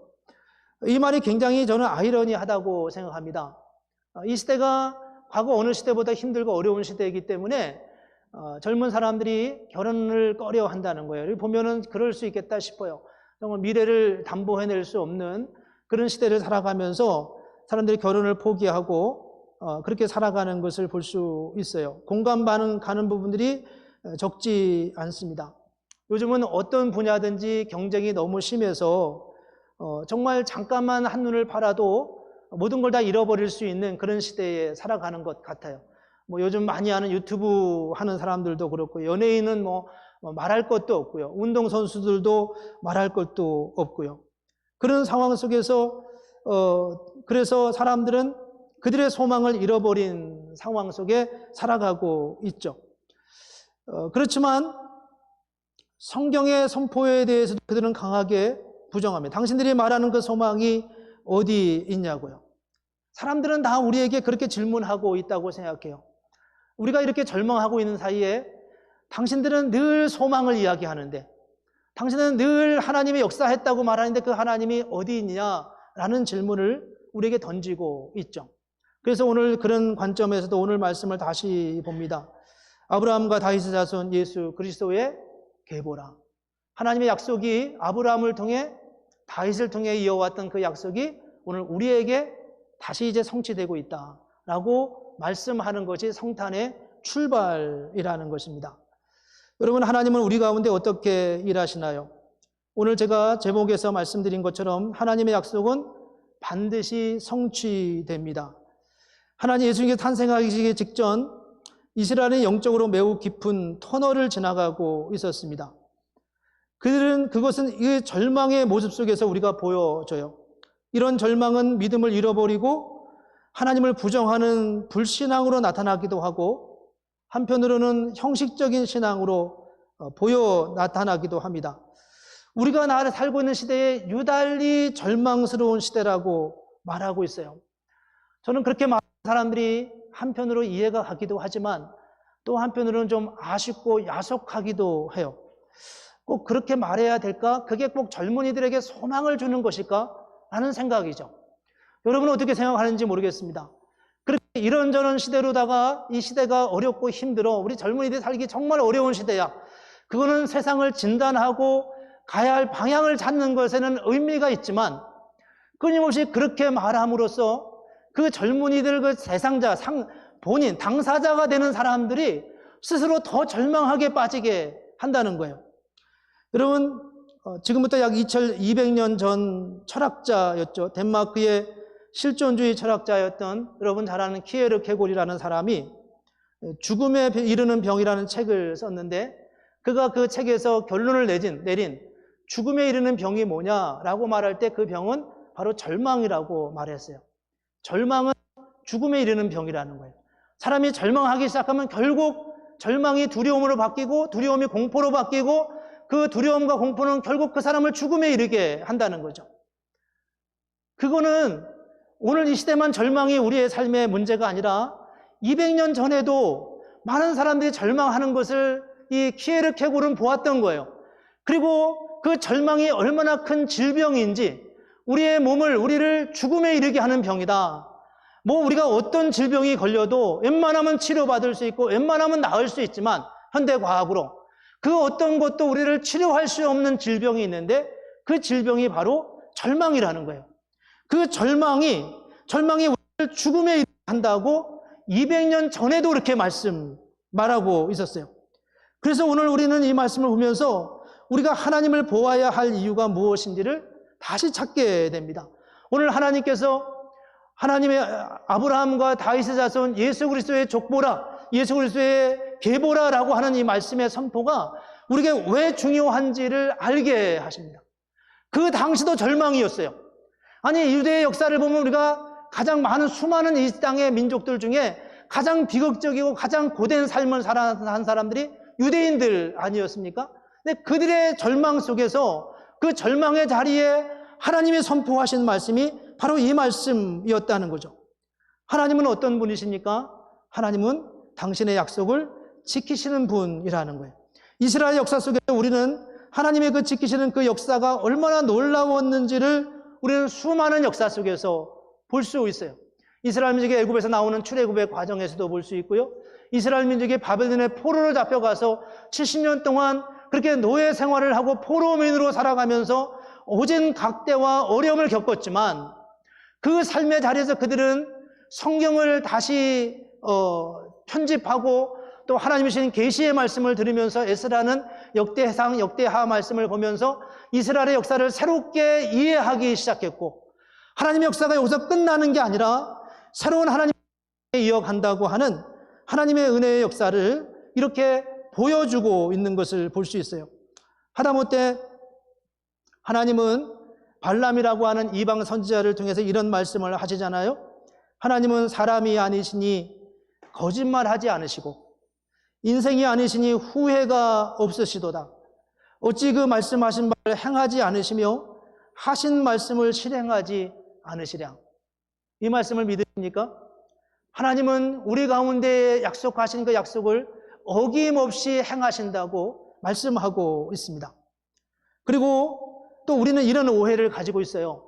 이 말이 굉장히 저는 아이러니하다고 생각합니다. 이 시대가 과거 어느 시대보다 힘들고 어려운 시대이기 때문에 젊은 사람들이 결혼을 꺼려 한다는 거예요. 여기 보면은 그럴 수 있겠다 싶어요. 정말 미래를 담보해낼 수 없는 그런 시대를 살아가면서 사람들이 결혼을 포기하고 그렇게 살아가는 것을 볼 수 있어요. 공감 가는 부분들이 적지 않습니다. 요즘은 어떤 분야든지 경쟁이 너무 심해서 정말 잠깐만 한눈을 팔아도 모든 걸 다 잃어버릴 수 있는 그런 시대에 살아가는 것 같아요. 뭐 요즘 많이 하는 유튜브 하는 사람들도 그렇고, 연예인은 뭐 말할 것도 없고요. 운동선수들도 말할 것도 없고요. 그런 상황 속에서 그래서 사람들은 그들의 소망을 잃어버린 상황 속에 살아가고 있죠. 그렇지만 성경의 선포에 대해서도 그들은 강하게 부정합니다. 당신들이 말하는 그 소망이 어디 있냐고요. 사람들은 다 우리에게 그렇게 질문하고 있다고 생각해요. 우리가 이렇게 절망하고 있는 사이에 당신들은 늘 소망을 이야기하는데, 당신은 늘 하나님이 역사했다고 말하는데 그 하나님이 어디 있느냐라는 질문을 우리에게 던지고 있죠. 그래서 오늘 그런 관점에서도 오늘 말씀을 다시 봅니다. 아브라함과 다윗의 자손 예수 그리스도의 계보라. 하나님의 약속이 아브라함을 통해 다윗을 통해 이어왔던 그 약속이 오늘 우리에게 다시 이제 성취되고 있다라고 말씀하는 것이 성탄의 출발이라는 것입니다. 여러분, 하나님은 우리 가운데 어떻게 일하시나요? 오늘 제가 제목에서 말씀드린 것처럼 하나님의 약속은 반드시 성취됩니다. 하나님 예수님께서 탄생하시기 직전 이스라엘은 영적으로 매우 깊은 터널을 지나가고 있었습니다. 그것은 이 절망의 모습 속에서 우리가 보여져요. 이런 절망은 믿음을 잃어버리고 하나님을 부정하는 불신앙으로 나타나기도 하고, 한편으로는 형식적인 신앙으로 보여 나타나기도 합니다. 우리가 살고 있는 시대에 유달리 절망스러운 시대라고 말하고 있어요. 저는 그렇게 많은 사람들이 한편으로 이해가 가기도 하지만 또 한편으로는 좀 아쉽고 야속하기도 해요. 꼭 그렇게 말해야 될까? 그게 꼭 젊은이들에게 소망을 주는 것일까? 라는 생각이죠. 여러분은 어떻게 생각하는지 모르겠습니다. 그렇게 이런저런 시대로다가 이 시대가 어렵고 힘들어, 우리 젊은이들이 살기 정말 어려운 시대야. 그거는 세상을 진단하고 가야 할 방향을 찾는 것에는 의미가 있지만, 끊임없이 그렇게 말함으로써 그 젊은이들, 그 대상자, 본인, 당사자가 되는 사람들이 스스로 더 절망하게 빠지게 한다는 거예요. 여러분, 지금부터 약 2200년 전 철학자였죠. 덴마크의 실존주의 철학자였던 여러분 잘 아는 키에르케고르라는 사람이 죽음에 이르는 병이라는 책을 썼는데, 그가 그 책에서 결론을 내린 죽음에 이르는 병이 뭐냐라고 말할 때 그 병은 바로 절망이라고 말했어요. 절망은 죽음에 이르는 병이라는 거예요. 사람이 절망하기 시작하면 결국 절망이 두려움으로 바뀌고, 두려움이 공포로 바뀌고, 그 두려움과 공포는 결국 그 사람을 죽음에 이르게 한다는 거죠. 그거는 오늘 이 시대만 절망이 우리의 삶의 문제가 아니라 200년 전에도 많은 사람들이 절망하는 것을 이 키에르케고르는 보았던 거예요. 그리고 그 절망이 얼마나 큰 질병인지, 우리를 죽음에 이르게 하는 병이다. 뭐 우리가 어떤 질병이 걸려도 웬만하면 치료받을 수 있고 웬만하면 나을 수 있지만 현대과학으로 그 어떤 것도 우리를 치료할 수 없는 질병이 있는데, 그 질병이 바로 절망이라는 거예요. 그 절망이 우리를 죽음에 이르게 한다고 200년 전에도 그렇게 말하고 있었어요. 그래서 오늘 우리는 이 말씀을 보면서 우리가 하나님을 보아야 할 이유가 무엇인지를 다시 찾게 됩니다. 오늘 하나님께서 하나님의 아브라함과 다윗의 자손 예수 그리스도의 족보라, 예수 그리스도의 계보라라고 하는 이 말씀의 선포가 우리에게 왜 중요한지를 알게 하십니다. 그 당시도 절망이었어요. 아니, 유대의 역사를 보면 우리가 가장 많은 수많은 이 땅의 민족들 중에 가장 비극적이고 가장 고된 삶을 살아간 사람들이 유대인들 아니었습니까? 근데 그들의 절망 속에서 그 절망의 자리에 하나님이 선포하신 말씀이 바로 이 말씀이었다는 거죠. 하나님은 어떤 분이십니까? 하나님은 당신의 약속을 지키시는 분이라는 거예요. 이스라엘 역사 속에서 우리는 하나님의 그 지키시는 그 역사가 얼마나 놀라웠는지를 우리는 수많은 역사 속에서 볼 수 있어요. 이스라엘 민족이 애굽에서 나오는 출애굽의 과정에서도 볼 수 있고요. 이스라엘 민족이 바벨론의 포로로 잡혀가서 70년 동안 그렇게 노예 생활을 하고 포로민으로 살아가면서 오진 각대와 어려움을 겪었지만 그 삶의 자리에서 그들은 성경을 다시 편집하고 또 하나님이 주신 계시의 말씀을 들으면서 에스라는 역대상, 역대하 말씀을 보면서 이스라엘의 역사를 새롭게 이해하기 시작했고, 하나님의 역사가 여기서 끝나는 게 아니라 새로운 하나님의 이어간다고 하는 하나님의 은혜의 역사를 이렇게 보여주고 있는 것을 볼 수 있어요. 하다못해 하나님은 발람이라고 하는 이방 선지자를 통해서 이런 말씀을 하시잖아요. 하나님은 사람이 아니시니 거짓말하지 않으시고 인생이 아니시니 후회가 없으시도다. 어찌 그 말씀하신 바를 행하지 않으시며 하신 말씀을 실행하지 않으시랴. 이 말씀을 믿으십니까? 하나님은 우리 가운데 약속하신 그 약속을 어김없이 행하신다고 말씀하고 있습니다. 그리고 또 우리는 이런 오해를 가지고 있어요.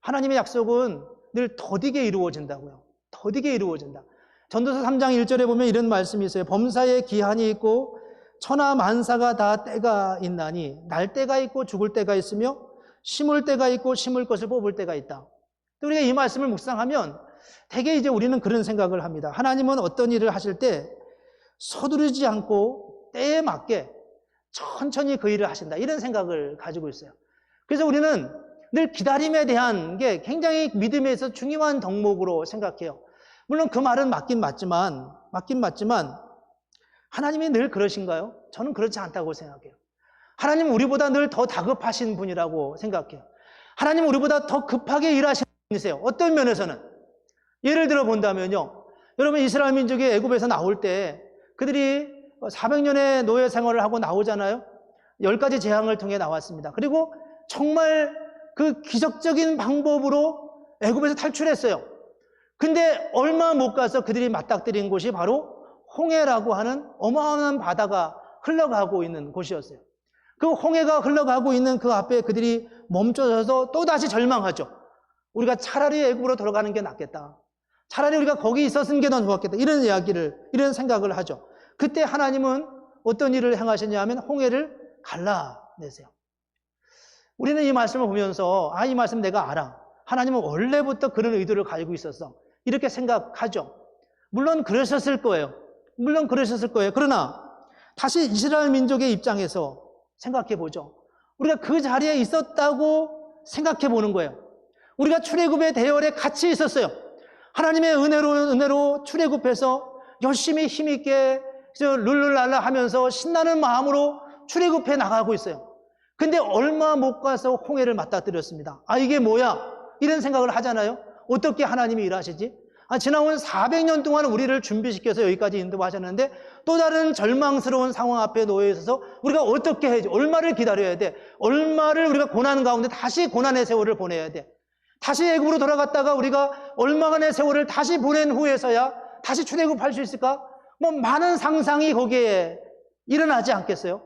하나님의 약속은 늘 더디게 이루어진다고요. 더디게 이루어진다. 전도서 3장 1절에 보면 이런 말씀이 있어요. 범사에 기한이 있고 천하 만사가 다 때가 있나니 날 때가 있고 죽을 때가 있으며 심을 때가 있고 심을 것을 뽑을 때가 있다. 또 우리가 이 말씀을 묵상하면 대개 이제 우리는 그런 생각을 합니다. 하나님은 어떤 일을 하실 때 서두르지 않고 때에 맞게 천천히 그 일을 하신다. 이런 생각을 가지고 있어요. 그래서 우리는 늘 기다림에 대한 게 굉장히 믿음에서 중요한 덕목으로 생각해요. 물론 그 말은 맞긴 맞지만 하나님이 늘 그러신가요? 저는 그렇지 않다고 생각해요. 하나님은 우리보다 늘 더 다급하신 분이라고 생각해요. 하나님은 우리보다 더 급하게 일하시는 분이세요. 어떤 면에서는 예를 들어 본다면요, 여러분 이스라엘 민족이 애굽에서 나올 때 그들이 400년의 노예 생활을 하고 나오잖아요. 10가지 재앙을 통해 나왔습니다. 그리고 정말 그 기적적인 방법으로 애굽에서 탈출했어요. 근데 얼마 못 가서 그들이 맞닥뜨린 곳이 바로 홍해라고 하는 어마어마한 바다가 흘러가고 있는 곳이었어요. 그 홍해가 흘러가고 있는 그 앞에 그들이 멈춰서서 또다시 절망하죠. 우리가 차라리 애굽으로 돌아가는 게 낫겠다. 차라리 우리가 거기 있었은 게 더 좋았겠다. 이런 생각을 하죠. 그때 하나님은 어떤 일을 행하셨냐 하면 홍해를 갈라내세요. 우리는 이 말씀을 보면서 이 말씀 내가 알아. 하나님은 원래부터 그런 의도를 가지고 있었어. 이렇게 생각하죠. 물론 그러셨을 거예요. 그러나 다시 이스라엘 민족의 입장에서 생각해 보죠. 우리가 그 자리에 있었다고 생각해 보는 거예요. 우리가 출애굽의 대열에 같이 있었어요. 하나님의 은혜로 출애굽해서 열심히 힘있게 룰루랄라 하면서 신나는 마음으로 출애굽해 나가고 있어요. 근데 얼마 못 가서 홍해를 맞닥뜨렸습니다. 이게 뭐야? 이런 생각을 하잖아요. 어떻게 하나님이 일하시지? 지나온 400년 동안 우리를 준비시켜서 여기까지 인도하셨는데 또 다른 절망스러운 상황 앞에 놓여 있어서 우리가 어떻게 해야지? 얼마를 기다려야 돼? 얼마를 우리가 고난 가운데 다시 고난의 세월을 보내야 돼? 다시 애굽으로 돌아갔다가 우리가 얼마간의 세월을 다시 보낸 후에서야 다시 출애굽할 수 있을까? 많은 상상이 거기에 일어나지 않겠어요?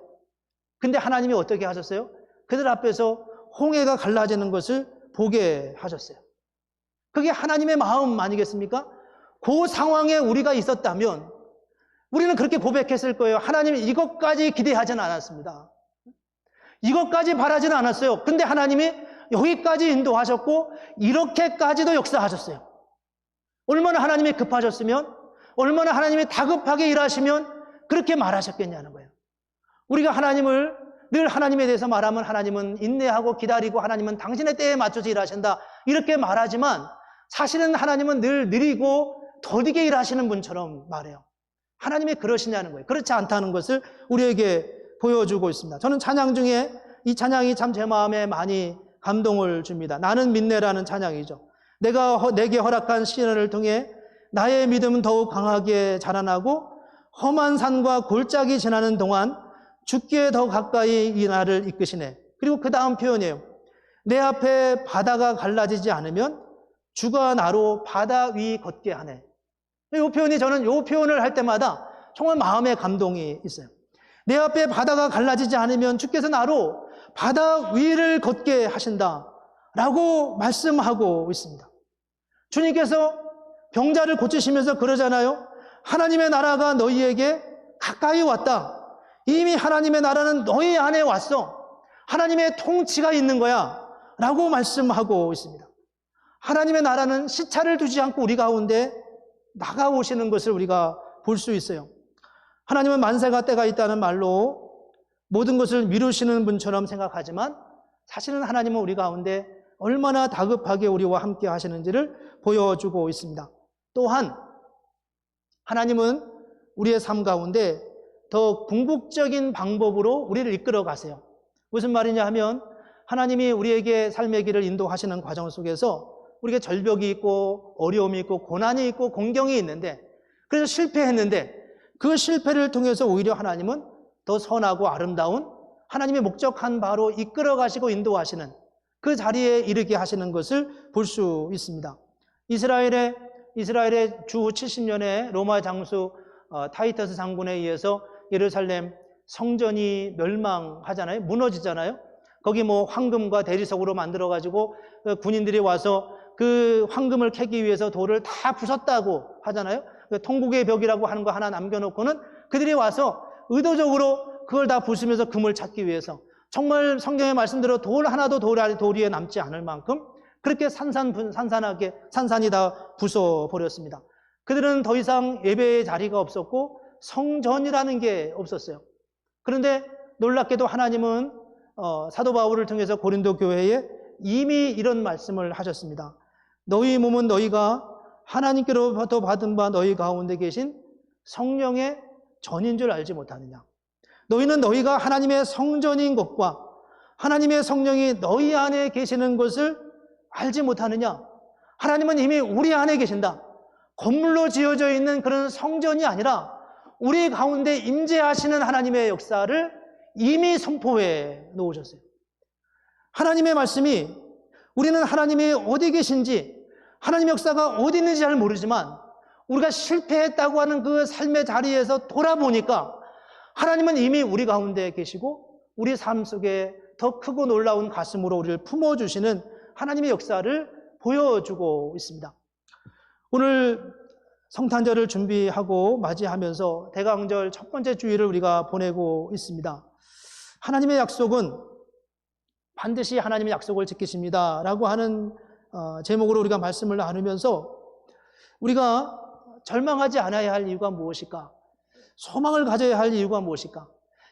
근데 하나님이 어떻게 하셨어요? 그들 앞에서 홍해가 갈라지는 것을 보게 하셨어요. 그게 하나님의 마음 아니겠습니까? 그 상황에 우리가 있었다면 우리는 그렇게 고백했을 거예요. 하나님 이것까지 기대하지는 않았습니다. 이것까지 바라지는 않았어요. 근데 하나님이 여기까지 인도하셨고 이렇게까지도 역사하셨어요. 얼마나 하나님이 급하셨으면, 얼마나 하나님이 다급하게 일하시면 그렇게 말하셨겠냐는 거예요. 우리가 하나님을 늘 하나님에 대해서 말하면 하나님은 인내하고 기다리고 하나님은 당신의 때에 맞춰서 일하신다 이렇게 말하지만 사실은 하나님은 늘 느리고 더디게 일하시는 분처럼 말해요. 하나님이 그러시냐는 거예요. 그렇지 않다는 것을 우리에게 보여주고 있습니다. 저는 찬양 중에 이 찬양이 참 제 마음에 많이 감동을 줍니다. 나는 믿네라는 찬양이죠. 내게 허락한 시련을 통해 나의 믿음은 더욱 강하게 자라나고 험한 산과 골짜기 지나는 동안 죽기에 더 가까이 이 나를 이끄시네. 그리고 그 다음 표현이에요. 내 앞에 바다가 갈라지지 않으면 주가 나로 바다 위 걷게 하네. 이 표현이 저는 이 표현을 할 때마다 정말 마음에 감동이 있어요. 내 앞에 바다가 갈라지지 않으면 주께서 나로 바다 위를 걷게 하신다라고 말씀하고 있습니다. 주님께서 병자를 고치시면서 그러잖아요. 하나님의 나라가 너희에게 가까이 왔다. 이미 하나님의 나라는 너희 안에 왔어. 하나님의 통치가 있는 거야 라고 말씀하고 있습니다. 하나님의 나라는 시차를 두지 않고 우리 가운데 나가오시는 것을 우리가 볼 수 있어요. 하나님은 만세가 때가 있다는 말로 모든 것을 미루시는 분처럼 생각하지만 사실은 하나님은 우리 가운데 얼마나 다급하게 우리와 함께 하시는지를 보여주고 있습니다. 또한 하나님은 우리의 삶 가운데 더 궁극적인 방법으로 우리를 이끌어 가세요. 무슨 말이냐 하면 하나님이 우리에게 삶의 길을 인도하시는 과정 속에서 우리에게 절벽이 있고 어려움이 있고 고난이 있고 공경이 있는데 그래서 실패했는데 그 실패를 통해서 오히려 하나님은 더 선하고 아름다운 하나님의 목적한 바로 이끌어 가시고 인도하시는 그 자리에 이르게 하시는 것을 볼 수 있습니다. 이스라엘의 주 70년에 로마 장수 타이터스 장군에 의해서 예루살렘 성전이 멸망하잖아요. 무너지잖아요. 거기 뭐 황금과 대리석으로 만들어가지고 군인들이 와서 그 황금을 캐기 위해서 돌을 다 부쉈다고 하잖아요. 통곡의 벽이라고 하는 거 하나 남겨놓고는 그들이 와서 의도적으로 그걸 다 부수면서 금을 찾기 위해서 정말 성경의 말씀대로 돌 하나도 돌 위에 남지 않을 만큼 그렇게 산산이 다 부숴버렸습니다. 그들은 더 이상 예배의 자리가 없었고 성전이라는 게 없었어요. 그런데 놀랍게도 하나님은 사도 바울을 통해서 고린도 교회에 이미 이런 말씀을 하셨습니다. 너희 몸은 너희가 하나님께로부터 받은 바 너희 가운데 계신 성령의 전인 줄 알지 못하느냐. 너희는 너희가 하나님의 성전인 것과 하나님의 성령이 너희 안에 계시는 것을 알지 못하느냐. 하나님은 이미 우리 안에 계신다. 건물로 지어져 있는 그런 성전이 아니라 우리 가운데 임재하시는 하나님의 역사를 이미 선포해 놓으셨어요. 하나님의 말씀이 우리는 하나님이 어디 계신지 하나님의 역사가 어디 있는지 잘 모르지만 우리가 실패했다고 하는 그 삶의 자리에서 돌아보니까 하나님은 이미 우리 가운데 계시고 우리 삶 속에 더 크고 놀라운 가슴으로 우리를 품어주시는 하나님의 역사를 보여주고 있습니다. 오늘 성탄절을 준비하고 맞이하면서 대강절 첫 번째 주일을 우리가 보내고 있습니다. 하나님의 약속은 반드시 하나님의 약속을 지키십니다 라고 하는 제목으로 우리가 말씀을 나누면서 우리가 절망하지 않아야 할 이유가 무엇일까? 소망을 가져야 할 이유가 무엇일까?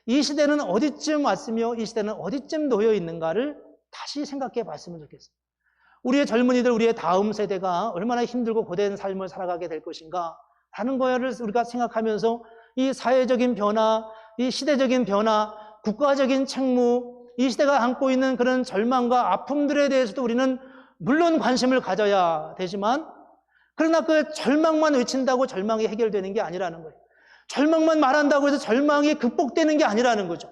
이 시대는 어디쯤 왔으며 이 시대는 어디쯤 놓여 있는가를 다시 생각해 봤으면 좋겠어요. 우리의 젊은이들, 우리의 다음 세대가 얼마나 힘들고 고된 삶을 살아가게 될 것인가 하는 거를 우리가 생각하면서 이 사회적인 변화, 이 시대적인 변화, 국가적인 책무, 이 시대가 안고 있는 그런 절망과 아픔들에 대해서도 우리는 물론 관심을 가져야 되지만 그러나 그 절망만 외친다고 절망이 해결되는 게 아니라는 거예요. 절망만 말한다고 해서 절망이 극복되는 게 아니라는 거죠.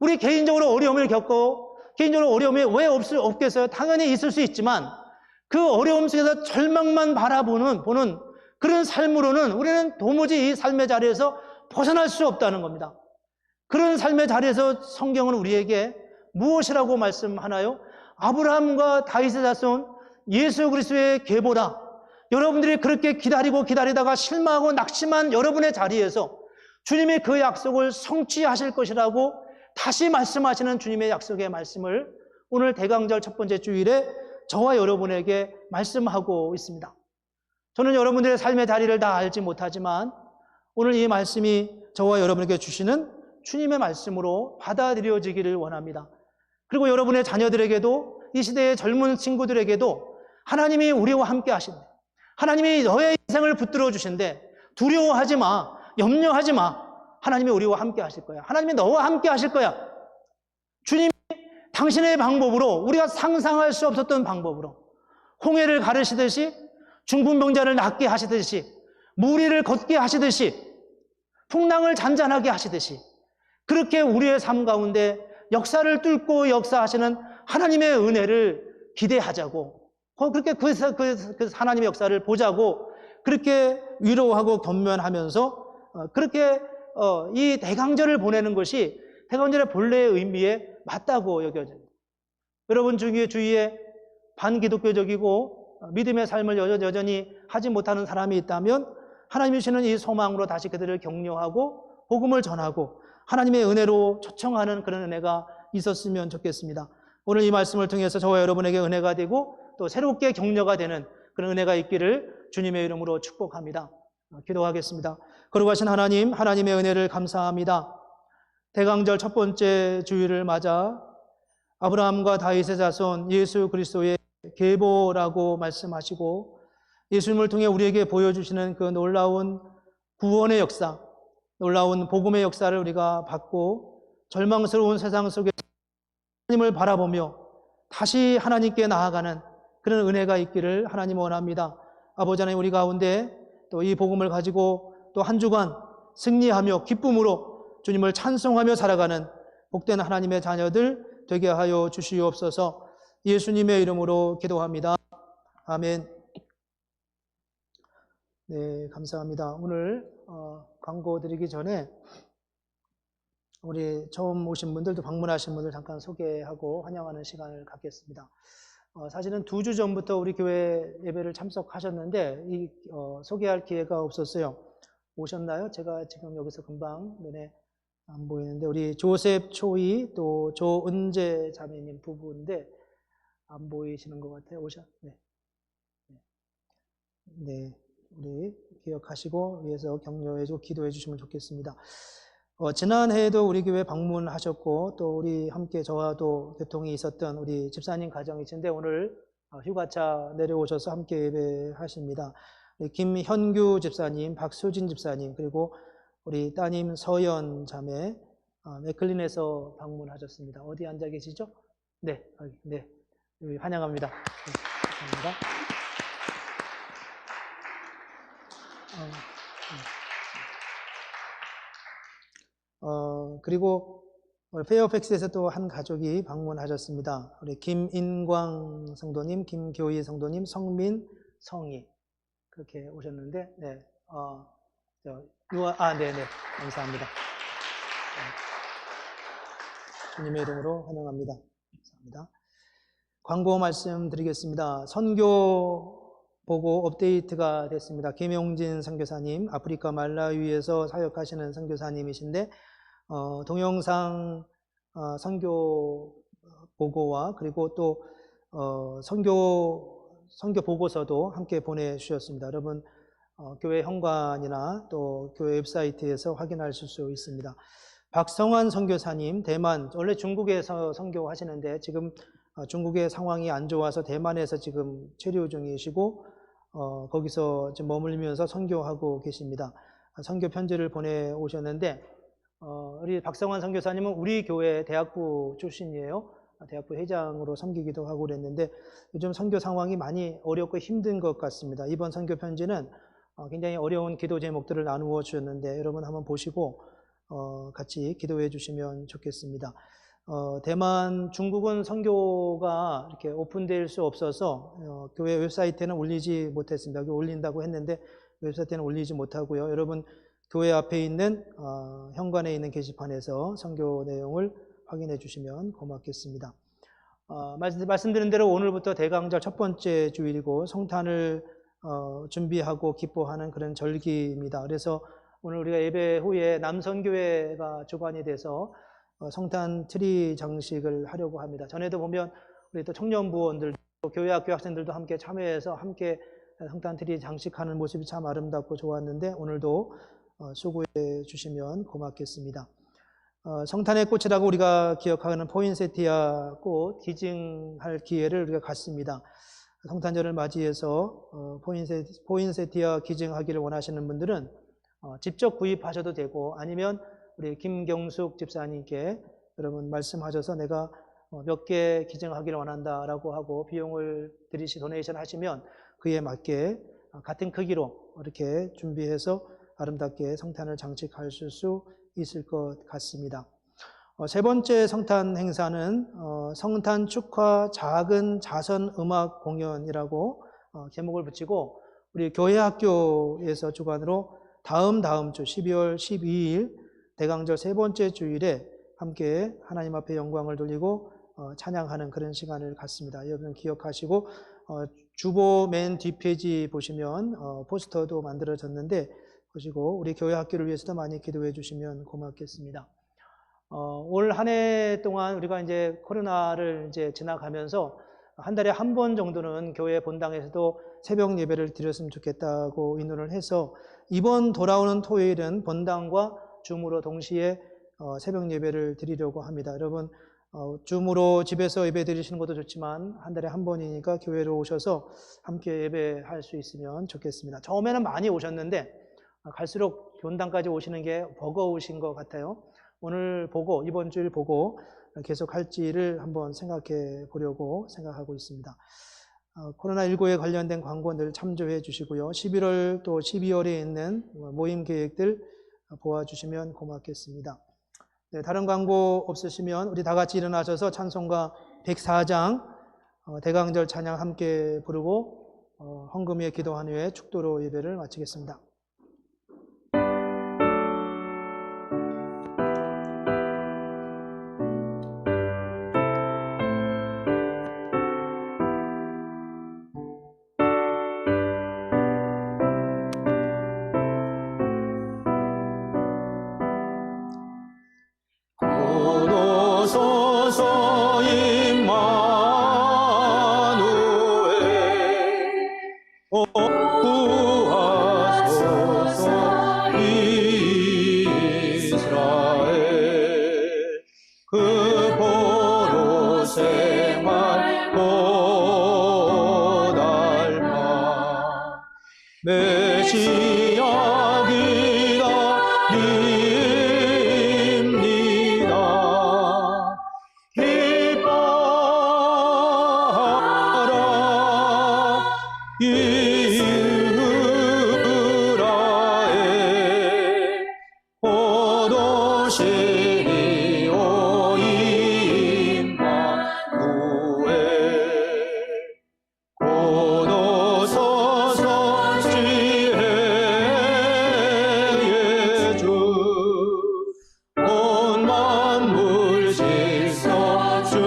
우리 개인적으로 어려움을 겪고 개인적으로 어려움이 왜 없겠어요? 당연히 있을 수 있지만 그 어려움 속에서 절망만 바라보는 그런 삶으로는 우리는 도무지 이 삶의 자리에서 벗어날 수 없다는 겁니다. 그런 삶의 자리에서 성경은 우리에게 무엇이라고 말씀하나요? 아브라함과 다윗의 자손 예수 그리스도의 계보다 여러분들이 그렇게 기다리다가 실망하고 낙심한 여러분의 자리에서 주님이 그 약속을 성취하실 것이라고 다시 말씀하시는 주님의 약속의 말씀을 오늘 대강절 첫 번째 주일에 저와 여러분에게 말씀하고 있습니다. 저는 여러분들의 삶의 자리를 다 알지 못하지만 오늘 이 말씀이 저와 여러분에게 주시는 주님의 말씀으로 받아들여지기를 원합니다. 그리고 여러분의 자녀들에게도 이 시대의 젊은 친구들에게도 하나님이 우리와 함께 하신대. 하나님이 너의 인생을 붙들어 주신대. 두려워하지 마. 염려하지 마. 하나님이 우리와 함께 하실 거야. 하나님이 너와 함께 하실 거야. 주님이 당신의 방법으로 우리가 상상할 수 없었던 방법으로 홍해를 가르시듯이 중풍병자를 낫게 하시듯이 무리를 걷게 하시듯이 풍랑을 잔잔하게 하시듯이 그렇게 우리의 삶 가운데 역사를 뚫고 역사하시는 하나님의 은혜를 기대하자고, 그렇게 그 하나님의 역사를 보자고 그렇게 위로하고 권면하면서 그렇게 이 대강절을 보내는 것이 대강절의 본래의 의미에 맞다고 여겨집니다. 여러분 주위에 반기독교적이고 믿음의 삶을 여전히 하지 못하는 사람이 있다면 하나님이 주시는 이 소망으로 다시 그들을 격려하고 복음을 전하고 하나님의 은혜로 초청하는 그런 은혜가 있었으면 좋겠습니다. 오늘 이 말씀을 통해서 저와 여러분에게 은혜가 되고 또 새롭게 격려가 되는 그런 은혜가 있기를 주님의 이름으로 축복합니다. 기도하겠습니다. 거룩하신 하나님, 하나님의 은혜를 감사합니다. 대강절 첫 번째 주일을 맞아 아브라함과 다윗의 자손 예수 그리스도의 계보라고 말씀하시고 예수님을 통해 우리에게 보여주시는 그 놀라운 구원의 역사, 놀라운 복음의 역사를 우리가 받고 절망스러운 세상 속에 하나님을 바라보며 다시 하나님께 나아가는 그런 은혜가 있기를 하나님 원합니다. 아버지 하나님, 우리 가운데 또 이 복음을 가지고 또 한 주간 승리하며 기쁨으로 주님을 찬송하며 살아가는 복된 하나님의 자녀들 되게 하여 주시옵소서. 예수님의 이름으로 기도합니다. 아멘. 네, 감사합니다. 오늘 광고 드리기 전에 우리 처음 오신 분들도 방문하신 분들 잠깐 소개하고 환영하는 시간을 갖겠습니다. 사실은 2주 전부터 우리 교회 예배를 참석하셨는데 소개할 기회가 없었어요. 오셨나요? 제가 지금 여기서 금방 눈에 안 보이는데 우리 조셉 초이 또 조은재 자매님 부부인데 안 보이시는 것 같아요. 네, 우리 기억하시고 위에서 격려해주고 기도해 주시면 좋겠습니다. 지난해에도 우리 교회 방문하셨고 또 우리 함께 저와도 교통이 있었던 우리 집사님 가정이신데 오늘 휴가차 내려오셔서 함께 예배하십니다. 김현규 집사님, 박수진 집사님, 그리고 우리 따님 서연 자매 맥클린에서 방문하셨습니다. 어디 앉아 계시죠? 네, 네, 환영합니다. 네, 감사합니다. 그리고 페어팩스에서 또 한 가족이 방문하셨습니다. 우리 김인광 성도님, 김교희 성도님, 성민, 성희 그렇게 오셨는데, 네, 네네, 감사합니다. 주님의 이름으로 환영합니다. 감사합니다. 광고 말씀드리겠습니다. 선교 보고 업데이트가 됐습니다. 김용진 선교사님, 아프리카 말라위에서 사역하시는 선교사님이신데 동영상 선교 보고와 그리고 또 선교 보고서도 함께 보내주셨습니다. 여러분 교회 현관이나 또 교회 웹사이트에서 확인하실 수 있습니다. 박성환 선교사님, 대만, 원래 중국에서 선교하시는데 지금 중국의 상황이 안 좋아서 대만에서 지금 체류 중이시고 거기서 지금 머물면서 선교하고 계십니다. 선교 편지를 보내오셨는데 우리 박성환 선교사님은 우리 교회 대학부 출신이에요. 대학부 회장으로 섬기기도 하고 그랬는데 요즘 선교 상황이 많이 어렵고 힘든 것 같습니다. 이번 선교 편지는 굉장히 어려운 기도 제목들을 나누어 주셨는데 여러분 한번 보시고 같이 기도해 주시면 좋겠습니다. 대만, 중국은 선교가 이렇게 오픈될 수 없어서 교회 웹사이트에는 올리지 못했습니다. 올린다고 했는데 웹사이트에는 올리지 못하고요. 여러분 교회 앞에 있는 현관에 있는 게시판에서 선교 내용을 확인해 주시면 고맙겠습니다. 말씀드린 대로 오늘부터 대강절 첫 번째 주일이고 성탄을 준비하고 기뻐하는 그런 절기입니다. 그래서 오늘 우리가 예배 후에 남선교회가 주관이 돼서 성탄 트리 장식을 하려고 합니다. 전에도 보면 우리 또 청년부원들, 교회학교 학생들도 함께 참여해서 함께 성탄 트리 장식하는 모습이 참 아름답고 좋았는데 오늘도 수고해 주시면 고맙겠습니다. 성탄의 꽃이라고 우리가 기억하는 포인세티아 꽃 기증할 기회를 우리가 갖습니다. 성탄절을 맞이해서 포인세티아 기증하기를 원하시는 분들은 직접 구입하셔도 되고 아니면 우리 김경숙 집사님께 여러분 말씀하셔서 내가 몇 개 기증하기를 원한다라고 하고 비용을 도네이션 하시면 그에 맞게 같은 크기로 이렇게 준비해서 아름답게 성탄을 장식하실 수 있을 것 같습니다. 세 번째 성탄 행사는 성탄 축하 작은 자선 음악 공연이라고 제목을 붙이고 우리 교회 학교에서 주관으로 다음 주 12월 12일 대강절 세 번째 주일에 함께 하나님 앞에 영광을 돌리고 찬양하는 그런 시간을 갖습니다. 여러분 기억하시고 주보 맨 뒷페이지 보시면 포스터도 만들어졌는데 보시고 우리 교회 학교를 위해서도 많이 기도해 주시면 고맙겠습니다. 올 한 해 동안 우리가 이제 코로나를 이제 지나가면서 한 달에 한 번 정도는 교회 본당에서도 새벽 예배를 드렸으면 좋겠다고 의논을 해서 이번 돌아오는 토요일은 본당과 줌으로 동시에 새벽 예배를 드리려고 합니다. 여러분 줌으로 집에서 예배 드리시는 것도 좋지만 한 달에 한 번이니까 교회로 오셔서 함께 예배할 수 있으면 좋겠습니다. 처음에는 많이 오셨는데 갈수록 본당까지 오시는 게 버거우신 것 같아요. 오늘 보고 이번 주일 보고 계속 할지를 한번 생각해 보려고 생각하고 있습니다. 코로나19에 관련된 광고 늘 참조해 주시고요. 11월 또 12월에 있는 모임 계획들 보아주시면 고맙겠습니다. 네, 다른 광고 없으시면 우리 다 같이 일어나셔서 찬송가 104장 대강절 찬양 함께 부르고 헌금에 기도한 후에 축도로 예배를 마치겠습니다. 오소서 임마누엘 구하소서 이스라엘 그 보로 생활 보달마 메시아 기다립니다. 기뻐하라 이스라엘 포도시리오 임마누엘 고도서서 지혜의 주 온 만물 질서 주시고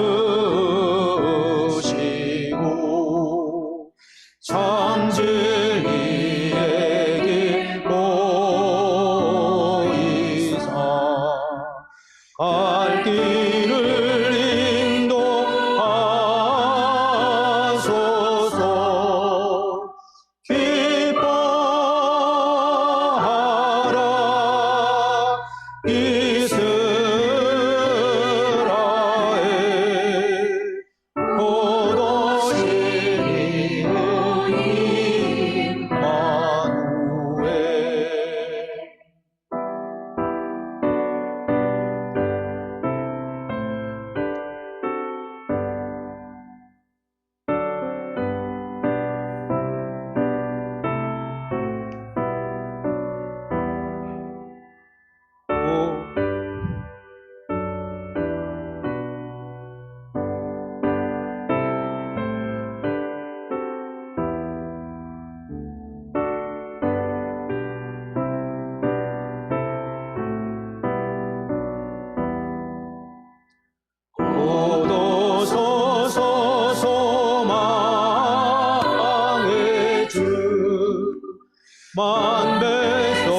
참 진리의 길 보이사 갈 길을 인도하소서 기뻐하라 이스라엘 포도시리오 임마누엘 고도서서 소망의 주 만배성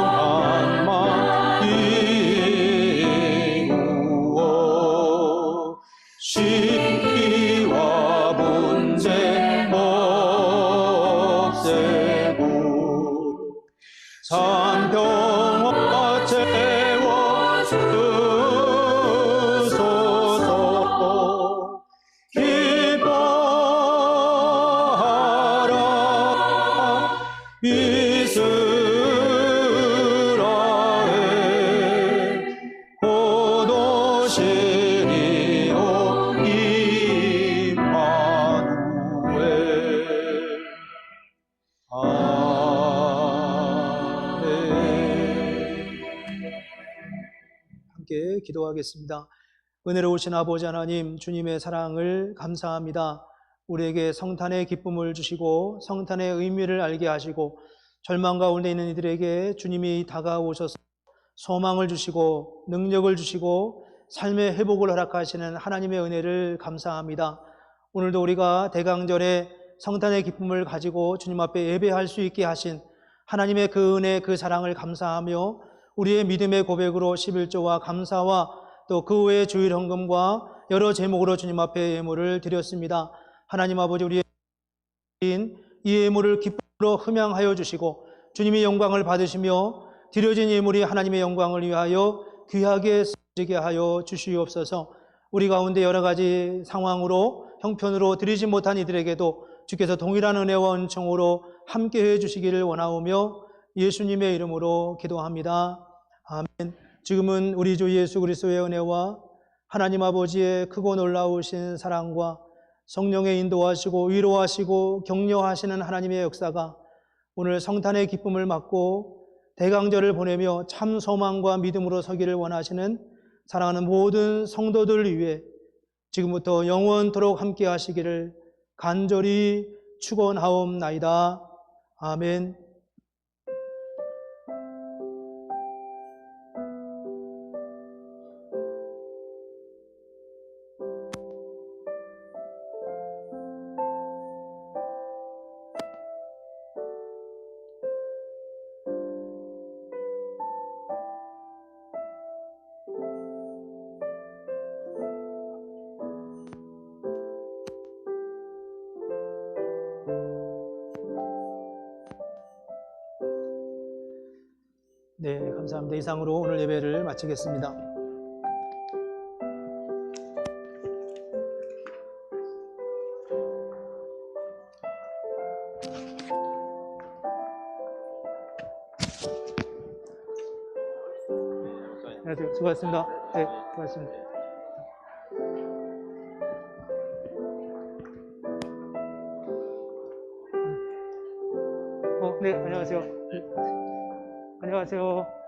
한만 이루어 시기와 분쟁 없애고 산평화 채워주소서 기뻐하라 이스라엘 포도시리오 임마누엘 아멘. 함께 기도하겠습니다. 은혜로우신 아버지 하나님, 주님의 사랑을 감사합니다. 우리에게 성탄의 기쁨을 주시고 성탄의 의미를 알게 하시고 절망 가운데 있는 이들에게 주님이 다가오셔서 소망을 주시고 능력을 주시고 삶의 회복을 허락하시는 하나님의 은혜를 감사합니다. 오늘도 우리가 대강절에 성탄의 기쁨을 가지고 주님 앞에 예배할 수 있게 하신 하나님의 그 은혜, 그 사랑을 감사하며 우리의 믿음의 고백으로 11조와 감사와 또 그 외의 주일 헌금과 여러 제목으로 주님 앞에 예물을 드렸습니다. 하나님 아버지, 우리의 이 예물을 기쁨으로 흠양하여 주시고 주님이 영광을 받으시며 드려진 예물이 하나님의 영광을 위하여 귀하게 쓰게 하여 주시옵소서. 우리 가운데 여러 가지 상황으로 형편으로 드리지 못한 이들에게도 주께서 동일한 은혜와 은총으로 함께해 주시기를 원하오며 예수님의 이름으로 기도합니다. 아멘. 지금은 우리 주 예수 그리스도의 은혜와 하나님 아버지의 크고 놀라우신 사랑과 성령의 인도하시고 위로하시고 격려하시는 하나님의 역사가 오늘 성탄의 기쁨을 맞고 대강절을 보내며 참 소망과 믿음으로 서기를 원하시는 사랑하는 모든 성도들 위해 지금부터 영원토록 함께 하시기를 간절히 축원하옵나이다. 아멘. 네, 감사합니다. 이상으로 오늘 예배를 마치겠습니다. 안녕하세요. 수고하셨습니다. 네, 수고하셨습니다. 네, 안녕하세요. 안녕하세요.